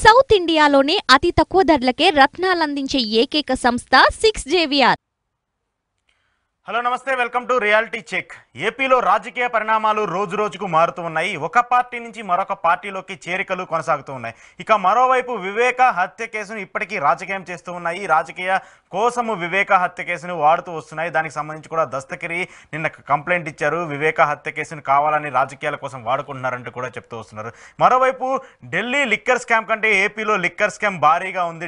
South ఇండియాలోనే అతి తక్కువ ధరలకే రత్నాలందించే ఏకైక సంస్థ 6JVR. హలో నమస్తే, వెల్కమ్ టు రియాలిటీ చెక్. ఏపీలో రాజకీయ పరిణామాలు రోజు రోజుకు మారుతూ ఉన్నాయి. ఒక పార్టీ నుంచి మరొక పార్టీలోకి చేరికలు కొనసాగుతూ ఉన్నాయి. ఇక మరోవైపు వివేక హత్య కేసును ఇప్పటికీ రాజకీయం చేస్తూ ఉన్నాయి. రాజకీయ కోసము వివేక హత్య కేసును వాడుతూ వస్తున్నాయి. దానికి సంబంధించి కూడా దస్తగిరి నిన్న కంప్లైంట్ ఇచ్చారు. వివేక హత్య కేసును కావాలని రాజకీయాల కోసం వాడుకుంటున్నారంటూ కూడా చెప్తూ వస్తున్నారు. మరోవైపు ఢిల్లీ లిక్కర్ స్కామ్ కంటే ఏపీలో లిక్కర్ స్కామ్ భారీగా ఉంది.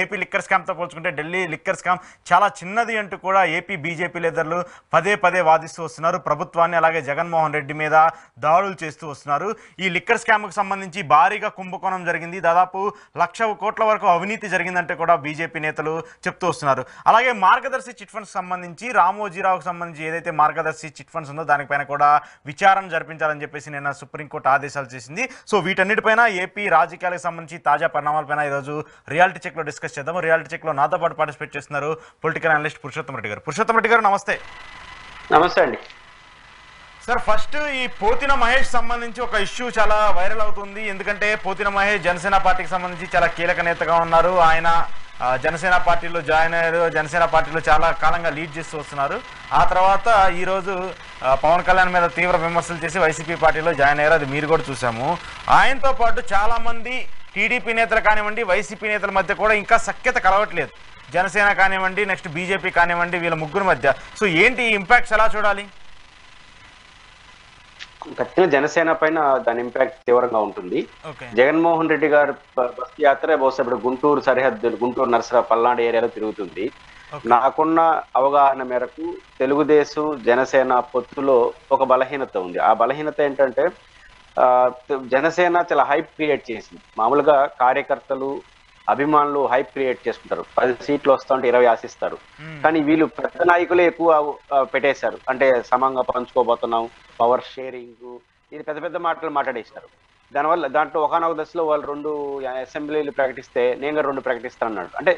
ఏపీ లిక్కర్ స్కామ్తో పోల్చుకుంటే ఢిల్లీ లిక్కర్ స్కామ్ చాలా చిన్నది అంటూ కూడా ఏపీ బీజేపీ లీడర్లు పదే పదే వాదిస్తూ వస్తున్నారు. ప్రభుత్వాన్ని అలాగే జగన్మోహన్ రెడ్డి మీద దాడులు చేస్తూ వస్తున్నారు. ఈ లిక్కర్ స్కామ్కు సంబంధించి భారీగా కుంభకోణం జరిగింది. దాదాపు 1,00,000 కోట్ల వరకు అవినీతి జరిగిందంటే కూడా బీజేపీ నేతలు చెప్తూ వస్తున్నారు. అలాగే మార్గదర్శి చిట్ ఫండ్స్ సంబంధించి రామోజీరావుకు సంబంధించి ఏదైతే మార్గదర్శి చిట్ ఫండ్స్ ఉందో దానిపైన కూడా విచారణ జరిపించాలని చెప్పేసి నిన్న సుప్రీంకోర్టు ఆదేశాలు చేసింది. సో వీటన్నిటిపైన ఏపీ రాజకీయాలకు సంబంధించి తాజా పరిణామాలపైన ఈరోజు రియాలిటీ చెక్లో డిస్కస్ చేద్దాము. రియాలిటీ చెక్లో నాతో పాటు పార్టిసిపేట్ చేస్తున్నారు పొలిటికల్ అనలిస్ట్ పురుషోత్తం రెడ్డి గారు. పురుషోత్తం రెడ్డి గారు నమస్తే. నమస్తే అండి సార్, ఫస్ట్ ఈ పోతిన మహేష్ సంబంధించి ఒక ఇష్యూ చాలా వైరల్ అవుతుంది. ఎందుకంటే పోతిన మహేష్ జనసేన పార్టీకి సంబంధించి చాలా కీలక నేతగా ఉన్నారు. ఆయన జనసేన పార్టీలో జాయిన్ అయ్యారు. జనసేన పార్టీలో చాలా కాలంగా లీడ్ చేస్తూ వస్తున్నారు. ఆ తర్వాత ఈరోజు పవన్ కళ్యాణ్ మీద తీవ్ర విమర్శలు చేసి వైసీపీ పార్టీలో జాయిన్ అయ్యారు. అది మీరు కూడా చూసాము. ఆయనతో పాటు చాలామంది టీడీపీ నేతలు కానివ్వండి, వైసీపీ నేతల మధ్య కూడా ఇంకా సఖ్యత కలవట్లేదు. జనసేన కానివ్వండి, నెక్స్ట్ బీజేపీ కానివ్వండి, వీళ్ళ ముగ్గురు మధ్య. సో ఏంటి ఈ ఇంపాక్ట్స్ ఎలా చూడాలి? ఖచ్చితంగా జనసేన పైన దాని ఇంపాక్ట్ తీవ్రంగా ఉంటుంది. జగన్మోహన్ రెడ్డి గారు బస్ యాత్ర బహుశా ఇప్పుడు గుంటూరు సరిహద్దులు, గుంటూరు నరసరా పల్నాడు ఏరియాలో తిరుగుతుంది. నాకున్న అవగాహన మేరకు తెలుగుదేశం జనసేన పొత్తులో ఒక బలహీనత ఉంది. ఆ బలహీనత ఏంటంటే జనసేన చాలా హైప్ క్రియేట్ చేసింది. మామూలుగా కార్యకర్తలు, అభిమానులు హైప్ క్రియేట్ చేసుకుంటారు. 10 సీట్లు వస్తుంటే 20 ఆశిస్తారు. కానీ వీళ్ళు పెద్ద నాయకులే ఎక్కువ పెట్టేశారు. అంటే సమంగా పంచుకోబోతున్నాం, పవర్ షేరింగ్, ఇది పెద్ద పెద్ద మాటలు మాట్లాడేశారు. దానివల్ల దాంట్లో ఒకనొక దశలో వాళ్ళు 2 అసెంబ్లీలు ప్రకటిస్తే నేను 2 ప్రకటిస్తాను అన్నాడు. అంటే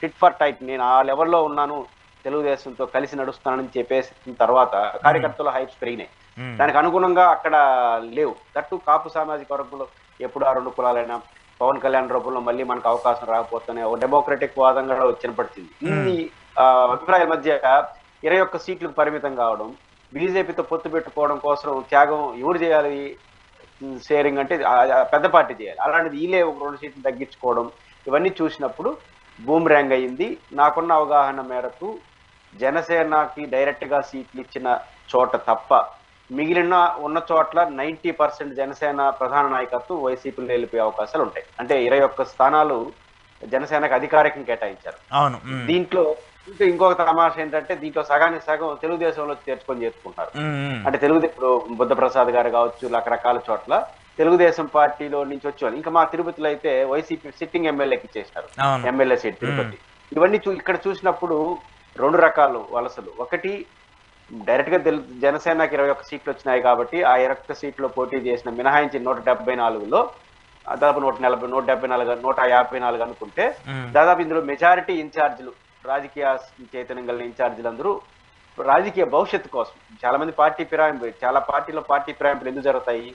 టిట్ ఫర్ టైట్, నేను ఆ లెవెల్లో ఉన్నాను, తెలుగుదేశంతో కలిసి నడుస్తానని చెప్పేసిన తర్వాత కార్యకర్తలు హైప్స్ పెరిగినాయి. దానికి అనుగుణంగా అక్కడ లేవు. దట్టు కాపు సామాజిక వర్గంలో ఎప్పుడు ఆ 2 కులాలైనా పవన్ కళ్యాణ్ రూపంలో మళ్ళీ మనకు అవకాశం రాకపోతేనే ఒక డెమోక్రటిక్ వాదం కూడా వినపడుతుంది. ఇన్ని అభిప్రాయాల మధ్య 21 సీట్లకు పరిమితం కావడం, బీజేపీతో పొత్తు పెట్టుకోవడం కోసం త్యాగం ఎవరు చేయాలి? షేరింగ్ అంటే పెద్ద పార్టీ చేయాలి. అలాంటిది వీళ్ళే ఒక 2 సీట్లు తగ్గించుకోవడం, ఇవన్నీ చూసినప్పుడు బూమ్రాంగ్ అయ్యింది. నాకున్న అవగాహన మేరకు జనసేనకి డైరెక్ట్ గా సీట్లు ఇచ్చిన చోట తప్ప మిగిలిన ఉన్న చోట్ల 90% జనసేన ప్రధాన నాయకత్వం వైసీపీలో వెళ్ళిపోయే అవకాశాలు ఉంటాయి. అంటే 21 స్థానాలు జనసేనకు అధికారికంగా కేటాయించారు. దీంట్లో ఇంకొక తమాష ఏంటంటే దీంట్లో సగానికి సగం తెలుగుదేశంలో చేర్చుకుంటారు. అంటే ఇప్పుడు బుద్ధప్రసాద్ గారు కావచ్చు, రకరకాల చోట్ల తెలుగుదేశం పార్టీలో నుంచి వచ్చేవాళ్ళు. ఇంకా మా తిరుపతిలో అయితే వైసీపీ సిట్టింగ్ ఎమ్మెల్యేకి ఇచ్చేసినారు ఎమ్మెల్యే సీట్ తిరుపతి. ఇవన్నీ ఇక్కడ చూసినప్పుడు 2 రకాలు వలసలు. ఒకటి డైరెక్ట్ గా జనసేనకి 21 సీట్లు వచ్చినాయి కాబట్టి ఆ 21 సీట్లో పోటీ చేసిన మినహాయించి 174లో దాదాపు 154 అనుకుంటే దాదాపు ఇందులో మెజారిటీ ఇన్ఛార్జీలు, రాజకీయ చైతన్యం కలిగిన ఇన్ఛార్జీలు అందరూ రాజకీయ భవిష్యత్తు కోసం చాలా మంది చాలా పార్టీలో పార్టీ ఫిరాయింపులు ఎందుకు జరుగుతాయి?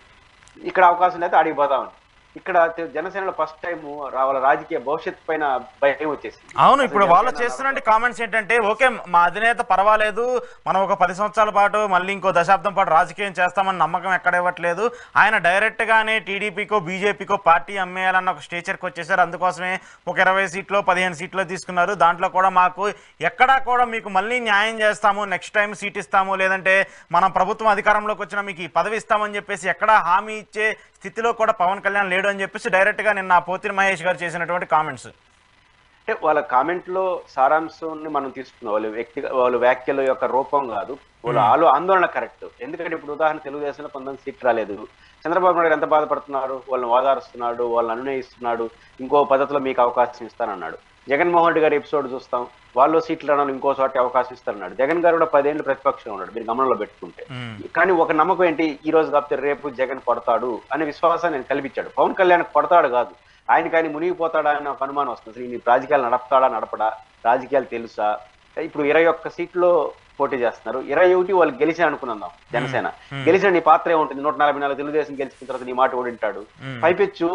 ఇక్కడ అవకాశం అయితే అడిగిపోతామని. ఇక్కడ జనసేనలో ఫస్ట్ టైం వాళ్ళ రాజకీయ భవిష్యత్తు పైన భయం వచ్చేసింది. అవును, ఇప్పుడు వాళ్ళు చేస్తున్న కామెంట్స్ ఏంటంటే, ఓకే మా అధినేత పర్వాలేదు, మనం ఒక 10 సంవత్సరాల పాటు మళ్ళీ ఇంకో దశాబ్దం పాటు రాజకీయం చేస్తామని నమ్మకం ఎక్కడ ఇవ్వట్లేదు. ఆయన డైరెక్ట్ గానే టీడీపీకో బీజేపీకో పార్టీ అమ్మేయాలన్న ఒక స్టేచర్కి వచ్చేసారు. అందుకోసమే ఒక 20 సీట్లు 15 సీట్లు తీసుకున్నారు. దాంట్లో కూడా మాకు ఎక్కడా కూడా మీకు మళ్ళీ న్యాయం చేస్తాము, నెక్స్ట్ టైం సీట్ ఇస్తాము, లేదంటే మనం ప్రభుత్వం అధికారంలోకి వచ్చినా మీకు ఈ పదవి ఇస్తామని చెప్పేసి ఎక్కడా హామీ ఇచ్చే స్థితిలో కూడా పవన్ కళ్యాణ్ లేడు అని చెప్పేసి డైరెక్ట్ గా నిన్న పోతిన మహేష్ గారు చేసినటువంటి కామెంట్స్. అంటే వాళ్ళ కామెంట్ లో సారాంశాన్ని మనం తీసుకున్నాం. వాళ్ళ వ్యాఖ్యల యొక్క రూపం కాదు, వాళ్ళ ఆందోళన కరెక్ట్. ఎందుకంటే ఇప్పుడు ఉదాహరణ తెలుగుదేశంలో కొంతమంది సీట్ రాలేదు. చంద్రబాబు నాయుడు ఎంత బాధపడుతున్నారు, వాళ్ళని ఓదారుస్తున్నాడు, వాళ్ళని అనునయిస్తున్నాడు, ఇంకో పద్ధతిలో మీకు అవకాశం ఇస్తానన్నాడు. జగన్మోహన్ రెడ్డి గారి ఎపిసోడ్ చూస్తాం, వాళ్ళు సీట్లు రావడం ఇంకో చోట అవకాశం ఇస్తారన్నాడు. జగన్ గారు కూడా 10 ఏళ్ళు ప్రతిపక్షంలో ఉన్నాడు, మీరు గమనంలో పెట్టుకుంటే. కానీ ఒక నమ్మకం ఏంటి, ఈ రోజు కాకపోతే రేపు జగన్ కొడతాడు అనే విశ్వాసాన్ని నేను కల్పించాడు. పవన్ కళ్యాణ్ కొడతాడు కాదు, ఆయన మునిగిపోతాడా అని ఒక అనుమానం వస్తుంది. అసలు ఈ రాజకీయాలు నడపతాడా నడపడా, రాజకీయాలు తెలుసా? ఇప్పుడు 21 సీట్లో పోటీ చేస్తున్నారు. 21 వాళ్ళు గెలిచి అనుకున్నాం జనసేన. గెలిచిన నీ పాత్ర ఏముంటుంది? 144 తెలుగుదేశం గెలిచిన తర్వాత నీ మాట ఓడింటాడు. పైపెచ్చు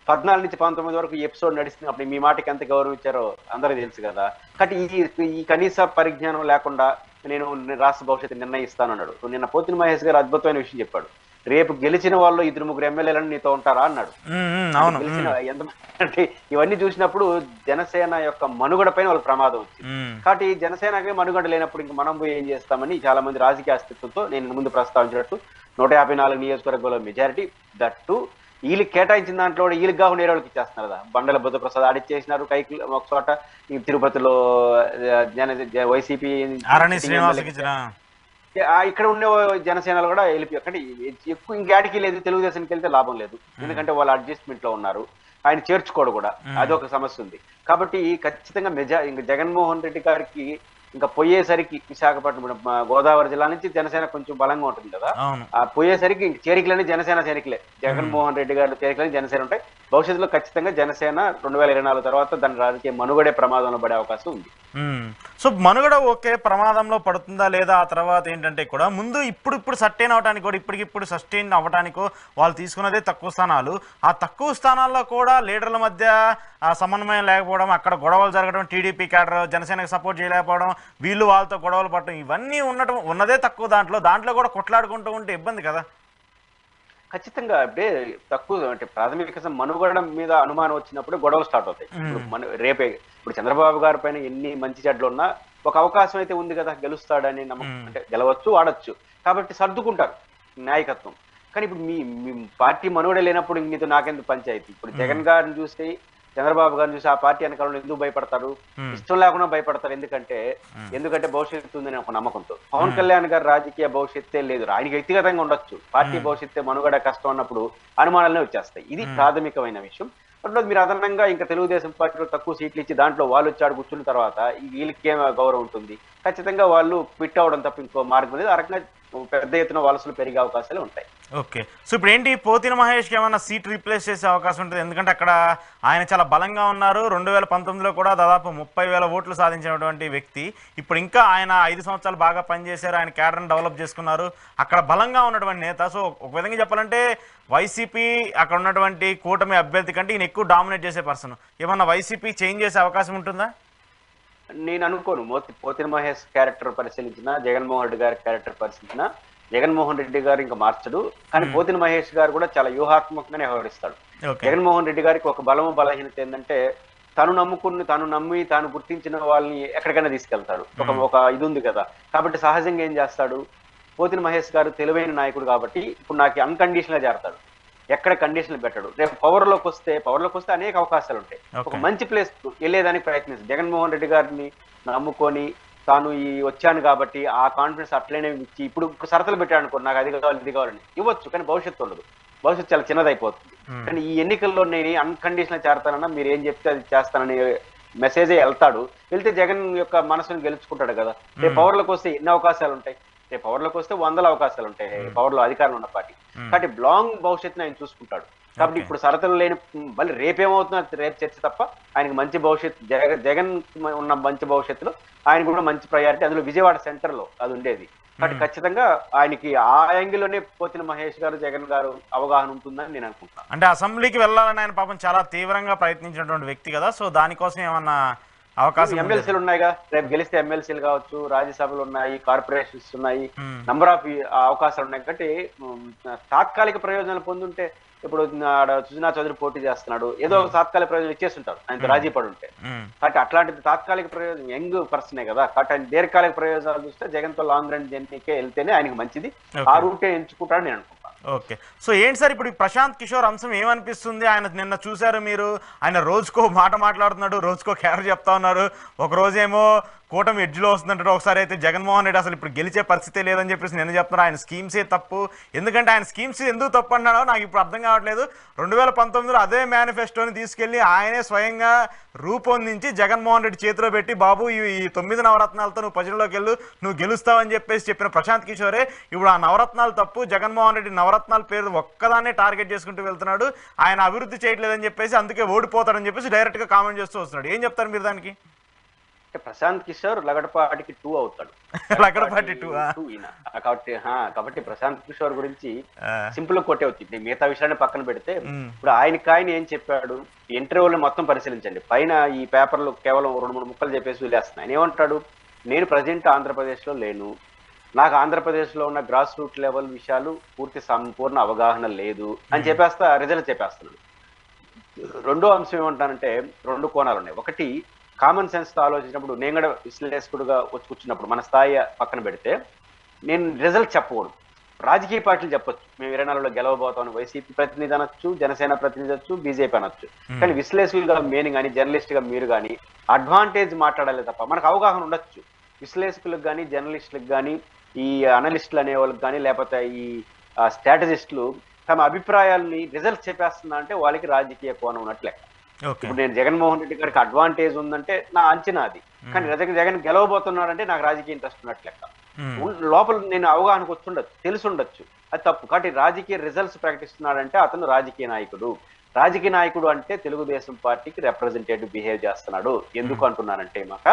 14 నుంచి 19 వరకు ఎపిసోడ్ నడుస్తుంది. అప్పుడు మీ మాటకి ఎంత గౌరవం ఇచ్చారో అందరికీ తెలుసు కదా. కాబట్టి ఈ కనీస పరిజ్ఞానం లేకుండా నేను రాష్ట్ర భవిష్యత్తు నిర్ణయిస్తానన్నాడు. నిన్న పోతిన మహేష్ గారు అద్భుతమైన విషయం చెప్పాడు. రేపు గెలిచిన వాళ్ళు 2-3 ఎమ్మెల్యేలను నీతో ఉంటారా అన్నాడు. గెలిచిన అంటే ఇవన్నీ చూసినప్పుడు జనసేన యొక్క మనుగడ పైన వాళ్ళకి ప్రమాదం వచ్చింది. కాబట్టి జనసేనకి మనుగడ లేనప్పుడు ఇంక మనం పోయి ఏం చేస్తామని చాలా మంది రాజకీయ అస్తిత్వంతో నేను ముందు ప్రస్తావించినట్టు 154 నియోజకవర్గంలో మెజారిటీ దట్టు వీళ్ళకి కేటాయించిన దాంట్లో కూడా వీళ్ళకి కాకుండా వేరే వాళ్ళకి ఇచ్చేస్తున్నారు కదా. బండల బుద్ధప్రసాద్ ఆడిచ్చేసినారు కైకి ఒక చోట, తిరుపతిలో వైసీపీ ఇక్కడ ఉండే జనసేనలు కూడా వెళ్ళిపోయి అక్కడ ఎక్కువ ఇంకేడికి లేదు. తెలుగుదేశానికి వెళ్తే లాభం లేదు, ఎందుకంటే వాళ్ళు అడ్జస్ట్మెంట్ లో ఉన్నారు. ఆయన చేర్చుకోడు కూడా, అదొక సమస్య ఉంది. కాబట్టి ఖచ్చితంగా ఇంకా జగన్మోహన్ రెడ్డి గారికి ఇంకా పోయేసరికి విశాఖపట్నం గోదావరి జిల్లా నుంచి జనసేన కొంచెం బలంగా ఉంటుంది కదా, ఆ పోయేసరికి ఇంక చేరికలని జనసేన చేరికలే, జగన్మోహన్ రెడ్డి గారి చేరికలని జనసేన ఉంటాయి. భవిష్యత్తులో ఖచ్చితంగా జనసేన 2024 తర్వాత దాని రాజకీయ మనుగడే ప్రమాదంలో పడే అవకాశం ఉంది. సో మనుగడ ఓకే, ప్రమాదంలో పడుతుందా లేదా ఆ తర్వాత ఏంటంటే కూడా ముందు ఇప్పుడు సస్టైన్ అవడానికి కూడా ఇప్పటికిప్పుడు సస్టైన్ అవ్వడానికో వాళ్ళు తీసుకున్నదే తక్కువ స్థానాలు. ఆ తక్కువ స్థానాల్లో కూడా లీడర్ల మధ్య సమన్వయం లేకపోవడం, అక్కడ గొడవలు జరగడం, టీడీపీ క్యాడర్ జనసేనకు సపోర్ట్ చేయలేకపోవడం, వీళ్ళు వాళ్ళతో గొడవలు పడటం, ఇవన్నీ ఉన్నదే తక్కువ. దాంట్లో కూడా కొట్లాడుకుంటూ ఉంటే ఇబ్బంది కదా. ఖచ్చితంగా అంటే తక్కువ అంటే ప్రాథమిక మనుగడ మీద అనుమానం వచ్చినప్పుడు గొడవలు స్టార్ట్ అవుతాయి. రేపే ఇప్పుడు చంద్రబాబు గారి పైన ఎన్ని మంచి చెడ్లు ఉన్నా ఒక అవకాశం అయితే ఉంది కదా, గెలుస్తాడని నమ్మకం, అంటే గెలవచ్చు ఆడొచ్చు, కాబట్టి సర్దుకుంటారు నాయకత్వం. కానీ ఇప్పుడు మీ పార్టీ మనుగడ లేనప్పుడు మీతో నాకెందుకు పంచాయతీ. ఇప్పుడు జగన్ గారిని చూసి చంద్రబాబు గారిని చూసి ఆ పార్టీ వెనకాల ఎందుకు భయపడతారు, ఇష్టం లేకుండా భయపడతారు. ఎందుకంటే భవిష్యత్తు ఉందని ఒక నమ్మకంతో. పవన్ కళ్యాణ్ గారి రాజకీయ భవిష్యత్తే లేదు, ఆయనకి వ్యక్తిగతంగా ఉండొచ్చు, పార్టీ భవిష్యత్తే మనుగడ కష్టం అన్నప్పుడు అనుమానాలనే వచ్చేస్తాయి. ఇది ప్రాథమికమైన విషయం. రెండోది మీరు అదనంగా ఇంకా తెలుగుదేశం పార్టీలో తక్కువ సీట్లు ఇచ్చి దాంట్లో వాళ్ళు వచ్చాడు కూర్చున్న తర్వాత వీళ్ళకి ఏం గౌరవం ఉంటుంది. ఖచ్చితంగా వాళ్ళు క్విట్ అవడం తప్ప ఇంకో మార్గం లేదు. ఆ రకంగా పెద్ద ఎత్తున వలసలు పెరిగే అవకాశాలు ఉంటాయి. ఓకే, సో ఇప్పుడు ఏంటి పోతిన మహేష్కి ఏమైనా సీట్ రీప్లేస్ చేసే అవకాశం ఉంటుంది? ఎందుకంటే అక్కడ ఆయన చాలా బలంగా ఉన్నారు. 2019లో కూడా దాదాపు 30,000 ఓట్లు సాధించినటువంటి వ్యక్తి. ఇప్పుడు ఇంకా ఆయన 5 సంవత్సరాలు బాగా పనిచేశారు, ఆయన క్యాడర్ని డెవలప్ చేసుకున్నారు, అక్కడ బలంగా ఉన్నటువంటి నేత. సో ఒక విధంగా చెప్పాలంటే వైసీపీ అక్కడ ఉన్నటువంటి కూటమి అభ్యర్థి కంటే ఈయన ఎక్కువ డామినేట్ చేసే పర్సన్. ఏమన్నా వైసీపీ చేంజ్ చేసే అవకాశం ఉంటుందా? నేను అనుకోను. పోతిన మహేష్ క్యారెక్టర్ పరిశీలించిన, జగన్మోహన్ రెడ్డి గారి క్యారెక్టర్ పరిశీలించిన, జగన్మోహన్ రెడ్డి గారు ఇంకా మార్చడు. కానీ పోతిన మహేష్ గారు కూడా చాలా వ్యూహాత్మకంగానే వ్యవహరిస్తాడు. జగన్మోహన్ రెడ్డి గారికి ఒక బలహీనత ఏంటంటే తాను నమ్మి తాను గుర్తించిన వాళ్ళని ఎక్కడికైనా తీసుకెళ్తాడు. ఒక ఇది ఉంది కదా. కాబట్టి సహజంగా ఏం చేస్తాడు, పోతిన మహేష్ గారు తెలివైన నాయకుడు కాబట్టి ఇప్పుడు నాకు అన్కండిషనల్ గా చేరతాడు, ఎక్కడ కండిషన్లు పెట్టాడు. రేపు పవర్లోకి వస్తే అనేక అవకాశాలు ఉంటాయి. ఒక మంచి ప్లేస్ వెళ్ళేదానికి ప్రయత్నిస్తాడు. జగన్మోహన్ రెడ్డి గారిని నమ్ముకొని తాను వచ్చాను కాబట్టి ఆ కాన్ఫిడెన్స్ అట్లనే ఇచ్చి ఇప్పుడు షరతులు పెట్టాడు అనుకో, నాకు అది కావాలి ఇది కావాలని ఇవ్వచ్చు, కానీ భవిష్యత్తు ఉండదు. భవిష్యత్తు చాలా చిన్నదైపోతుంది. కానీ ఈ ఎన్నికల్లో నేను అన్కండిషనల్ చేరతానన్నా మీరు ఏం చెప్తే అది చేస్తానని మెసేజే వెళ్తే జగన్ యొక్క మనసును గెలుచుకుంటాడు కదా. రేపు పవర్లోకి వస్తే ఎన్ని అవకాశాలు ఉంటాయి, రేపు పవర్లోకి వస్తే 100 అవకాశాలు ఉంటాయి పవర్లో అధికారులు ఉన్న పార్టీ. కాబట్టి లాంగ్ భవిష్యత్తుని ఆయన చూసుకుంటాడు. కాబట్టి ఇప్పుడు షరతులు లేని మళ్ళీ రేపేమవుతుందో రేపు చర్చ తప్ప ఆయనకి మంచి భవిష్యత్తు, జగన్ ఉన్న మంచి భవిష్యత్తులో ఆయన కూడా మంచి ప్రయారిటీ, అందులో విజయవాడ సెంటర్ లో అది ఉండేది. కాబట్టి ఖచ్చితంగా ఆయనకి ఆ యాంగిల్లోనే పోతిన మహేష్ గారు, జగన్ గారు అవగాహన ఉంటుందని నేను అనుకుంటున్నాను. అంటే అసెంబ్లీకి వెళ్ళాలని ఆయన పాపం చాలా తీవ్రంగా ప్రయత్నించినటువంటి వ్యక్తి కదా. సో దానికోసం ఏమన్నా అవకాశం, ఎమ్మెల్సీలు ఉన్నాయిగా, రేపు గెలిస్తే ఎమ్మెల్సీలు కావచ్చు, రాజ్యసభలు ఉన్నాయి, కార్పొరేషన్స్ ఉన్నాయి, నంబర్ ఆఫ్ అవకాశాలు ఉన్నాయి. కాబట్టి తాత్కాలిక ప్రయోజనాలు పొందుంటే ఇప్పుడు సుజనా చౌదరి పోటీ చేస్తున్నాడు, ఏదో ఒక తాత్కాలిక ప్రయోజనం ఇచ్చేస్తుంటారు ఆయనతో రాజీ పడి ఉంటే. కాబట్టి అట్లాంటి తాత్కాలిక ప్రయోజనం యంగ్ పర్సనే కదా. కాబట్టి ఆయన దీర్ఘకాలిక ప్రయోజనాలు చూస్తే జగన్ తో లాంగ్ రన్ జర్నీకే వెళ్తేనే ఆయనకు మంచిది, ఆ రూటే ఎంచుకుంటాడు నేను అనుకుంటాను. ఓకే, సో ఏంటి సార్ ఇప్పుడు ప్రశాంత్ కిషోర్ అంశం ఏమనిపిస్తుంది? ఆయన నిన్న చూశారు మీరు, ఆయన రోజుకో మాట మాట్లాడుతున్నాడు, రోజుకో క్యారెక్టర్ చెప్తా ఉన్నారు. ఒక రోజేమో కూటమి ఎడ్జ్లో వస్తుందంటాడు, ఒకసారి అయితే జగన్మోహన్ రెడ్డి అసలు ఇప్పుడు గెలిచే పరిస్థితే లేదని చెప్పేసి నేను చెప్తున్నారు. ఆయన స్కీమ్సే తప్పు. ఎందుకంటే ఆయన స్కీమ్స్ ఎందుకు తప్పు అన్నాడో నాకు ఇప్పుడు అర్థం కావట్లేదు. 2019లో అదే మేనిఫెస్టోని తీసుకెళ్లి ఆయనే స్వయంగా రూపొందించి జగన్మోహన్ రెడ్డి చేతిలో పెట్టి, బాబు ఈ 9 నవరత్నాలతో నువ్వు ప్రజల్లోకి వెళ్ళు, నువ్వు గెలుస్తావని చెప్పేసి చెప్పిన ప్రశాంత్ కిషోరే ఇప్పుడు ఆ నవరత్నాలు తప్పు, జగన్మోహన్ రెడ్డి నవరత్నాల పేరు ఒక్కదాన్నే టార్గెట్ చేసుకుంటూ వెళ్తున్నాడు, ఆయన అభివృద్ధి చేయట్లేదని చెప్పేసి అందుకే ఓడిపోతాడని చెప్పేసి డైరెక్ట్గా కామెంట్ చేస్తూ వస్తున్నాడు. ఏం చెప్తారు మీరు దానికి? అంటే ప్రశాంత్ కిషోర్ లగడపాటికి 2 అవుతాడు. లగడపాటి 2 ఈయన కాబట్టి ప్రశాంత్ కిషోర్ గురించి సింపుల్ కొట్టే వచ్చింది. మిగతా విషయాన్ని పక్కన పెడితే ఇప్పుడు ఆయన ఏం చెప్పాడు, ఇంటర్వ్యూలు మొత్తం పరిశీలించండి. పైన ఈ పేపర్లు కేవలం 2-3 ముక్కలు చెప్పేసి వదిలేస్తున్నాయి. ఆయన ఏమంటాడు, నేను ప్రజెంట్ ఆంధ్రప్రదేశ్ లో లేను, నాకు ఆంధ్రప్రదేశ్ లో ఉన్న గ్రాస్ రూట్ లెవెల్ విషయాలు పూర్తి సంపూర్ణ అవగాహన లేదు అని చెప్పేస్తా రిజల్ట్ చెప్పేస్తున్నాడు. రెండో అంశం ఏమంటానంటే 2 కోణాలు ఉన్నాయి. ఒకటి, కామన్ సెన్స్ తో ఆలోచించినప్పుడు, నేను కూడా విశ్లేషకుడుగా వచ్చి కూర్చున్నప్పుడు మన స్థాయి పక్కన పెడితే నేను రిజల్ట్ చెప్పకూడదు. రాజకీయ పార్టీలు చెప్పొచ్చు మేము 24లో గెలవబోతాం, వైసీపీ ప్రతినిధి అనొచ్చు, జనసేన ప్రతినిధి అనొచ్చు, బీజేపీ అనొచ్చు. కానీ విశ్లేషకులుగా నేను కానీ జర్నలిస్ట్ గా మీరు కానీ అడ్వాంటేజ్ మాట్లాడాలి తప్ప మనకు అవగాహన ఉండొచ్చు. విశ్లేషకులకు కానీ జర్నలిస్టులకు కానీ ఈ అనలిస్టులు అనే వాళ్ళకి కానీ లేకపోతే ఈ స్ట్రాటజిస్టులు తమ అభిప్రాయాల్ని రిజల్ట్ చెప్పేస్తున్నా అంటే వాళ్ళకి రాజకీయ కోణం ఉన్నట్లే. ఇప్పుడు నేను జగన్మోహన్ రెడ్డి గారికి అడ్వాంటేజ్ ఉందంటే నా అంచనా అది, కానీ జగన్ గెలవబోతున్నాడంటే నాకు రాజకీయ ఇంట్రెస్ట్ ఉన్నట్లు లెక్క. లోపల నేను అవగాహనకు వచ్చుండొచ్చు, తెలుసుండొచ్చు, అది తప్పు. కాబట్టి రాజకీయ రిజల్ట్స్ ప్రకటిస్తున్నాడంటే అతను రాజకీయ నాయకుడు. రాజకీయ నాయకుడు అంటే తెలుగుదేశం పార్టీకి రిప్రజెంటేటివ్ బిహేవ్ చేస్తున్నాడు. ఎందుకు అంటున్నానంటే మాక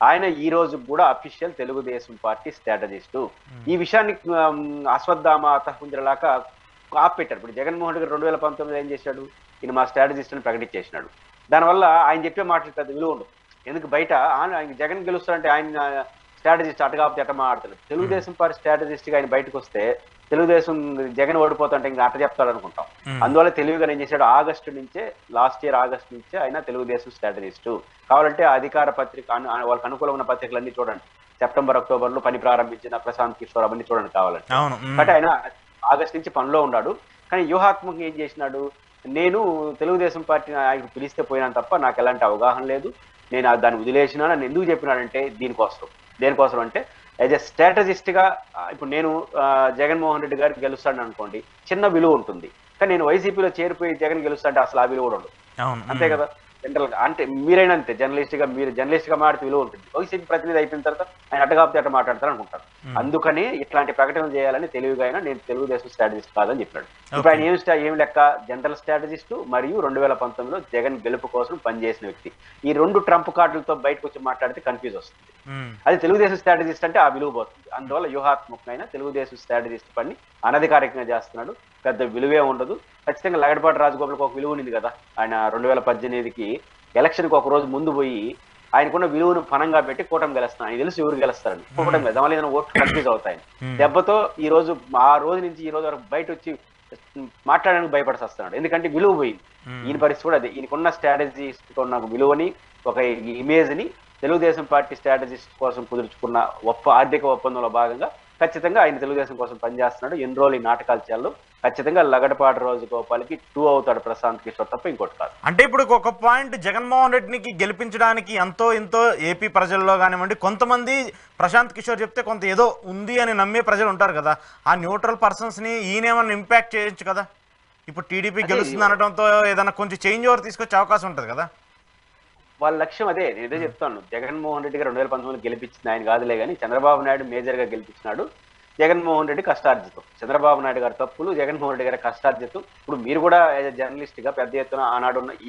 ఆయన ఈ రోజు కూడా అఫీషియల్ తెలుగుదేశం పార్టీ స్ట్రాటజిస్టు. ఈ విషయాన్ని అశ్వత్థామ తహుంజలాగా ఆపెట్టారు. ఇప్పుడు జగన్మోహన్ రెడ్డి 2019 ఏం చేశాడు, ఈయన మా స్ట్రాటజిస్ట్ అని ప్రకటించేసినాడు. దానివల్ల ఆయన చెప్పే మాటలు పెద్ద విలువ ఉండదు. ఎందుకు బయట ఆయన జగన్ గెలుస్తారంటే ఆయన స్ట్రాటజిస్ట్ అటు కాకపోతే అట్ట మాట్లాడతాడు. తెలుగుదేశం పార్టీ స్ట్రాటజిస్ట్ గా ఆయన బయటకు వస్తే తెలుగుదేశం జగన్ ఓడిపోతుంటే ఇంకా అట్ట చెప్తాడు అనుకుంటాం. అందువల్ల తెలివిగా ఏం చేశాడు, లాస్ట్ ఇయర్ ఆగస్టు నుంచే ఆయన తెలుగుదేశం స్ట్రాటజిస్టు. కావాలంటే అధికార పత్రిక వాళ్ళకి అనుకూలమైన పత్రికలన్నీ చూడండి, సెప్టెంబర్ అక్టోబర్ లో పని ప్రారంభించిన ప్రశాంత్ కిషోర్ అవన్నీ చూడండి కావాలంటే. బట్ ఆయన ఆగస్టు నుంచి పనిలో ఉన్నాడు. కానీ వ్యూహాత్మకంగా ఏం చేసినాడు, నేను తెలుగుదేశం పార్టీ నాయకుడు పిలిస్తే పోయినాను తప్ప నాకు ఎలాంటి అవగాహన లేదు, నేను దాన్ని వదిలేసినా. నన్ను ఎందుకు చెప్పినాడంటే దేనికోసం అంటే యాజ్ ఎ స్ట్రాటజిస్ట్ గా ఇప్పుడు నేను జగన్మోహన్ రెడ్డి గారికి గెలుస్తాను అనుకోండి, చిన్న విలువ ఉంటుంది. కానీ నేను వైసీపీలో చేరిపోయి జగన్ గెలుస్తాంటే అసలు ఆ విలువ కూడా ఉండదు. అంతే కదా, జనరల్ గా అంటే మీరైనా అంతే, మీరు జర్నలిస్ట్ గా మాట్లాడితే విలువ ఉంటుంది. వైసీపీ ప్రతినిధి అయిపోయిన తర్వాత ఆయన అట్ట కాకపోతే అట్ట మాట్లాడతారు అనుకుంటారు. అందుకని ఇట్లాంటి ప్రకటనలు చేయాలని తెలివిగా అయినా నేను తెలుగుదేశం స్ట్రాటజిస్ట్ కాదని చెప్పాడు. ఇప్పుడు ఆయన ఏం లెక్క, జనరల్ స్ట్రాటజిస్ట్ మరియు 2019లో జగన్ గెలుపు కోసం పనిచేసిన వ్యక్తి. ఈ 2 ట్రంప్ కార్డులతో బయటకు వచ్చి మాట్లాడితే కన్ఫ్యూజ్ వస్తుంది. అది తెలుగుదేశం స్ట్రాటజిస్ట్ అంటే ఆ విలువ పోతుంది. అందువల్ల వ్యూహాత్మకమైన తెలుగుదేశం స్ట్రాటజిస్ట్ పని అనధికారికంగా చేస్తున్నాడు. పెద్ద విలువే ఉండదు. ఖచ్చితంగా లగడపాటి రాజగోపాల్కి ఒక విలువ ఉంది కదా, ఆయన 2018కి ఎలక్షన్కి ఒక రోజు ముందు పోయి ఆయనకున్న విలువను పనంగా పెట్టి కూటమి గెలుస్తున్నాను. ఆయన తెలుసు ఎవరు గెలుస్తారని, కూటమి గెలుస్తాం మళ్ళీ ఏదైనా ఓట్లు కన్ఫ్యూజ్ అవుతాయని. దెబ్బతో ఈ రోజు ఆ రోజు నుంచి ఈ రోజు వరకు బయట వచ్చి మాట్లాడడానికి భయపడి వస్తున్నాడు. ఎందుకంటే విలువ పోయింది. ఈయన పరిస్థితి కూడా అదే. ఈయనకున్న స్ట్రాటజిస్ట్ ఉన్న విలువని, ఒక ఇమేజ్ ని తెలుగుదేశం పార్టీ స్ట్రాటజిస్ట్ కోసం కుదుర్చుకున్న ఆర్థిక ఒప్పందంలో భాగంగా ఖచ్చితంగా ఆయన తెలుగుదేశం కోసం పనిచేస్తున్నాడు. ఎన్ని రోజులు ఈ నాటకాలు చేయాలో ఖచ్చితంగా లగడపాటి రాజగోపాల్కి 2 అవుతాడు ప్రశాంత్ కిషోర్ తప్ప ఇంకోటి కాదు. అంటే ఇప్పుడు ఒక పాయింట్, జగన్మోహన్ రెడ్డికి గెలిపించడానికి ఎంతో ఏపీ ప్రజల్లో కానివ్వండి, కొంతమంది ప్రశాంత్ కిషోర్ చెప్తే కొంత ఏదో ఉంది అని నమ్మే ప్రజలు ఉంటారు కదా, ఆ న్యూట్రల్ పర్సన్స్ ని ఈయనేమన్నా ఇంపాక్ట్ చేయొచ్చు కదా. ఇప్పుడు టీడీపీ గెలుస్తుంది అనడంతో ఏదైనా కొంచెం చేంజ్ ఓవర్ తీసుకొచ్చే అవకాశం ఉంటుంది కదా. వాళ్ళ లక్ష్యం అదే. నేనే చెప్తాను, జగన్మోహన్ రెడ్డి గారు 2019 గెలిపించింది ఆయన కాదులే కానీ చంద్రబాబు నాయుడు మేజర్ గా గెలిపించినాడు. జగన్మోహన్ రెడ్డి కష్టార్జితం, చంద్రబాబు నాయుడు గారి తప్పులు, జగన్మోహన్ రెడ్డి గారి కష్టార్జితం. ఇప్పుడు మీరు కూడా జర్నలిస్ట్ గా పెద్ద ఎత్తున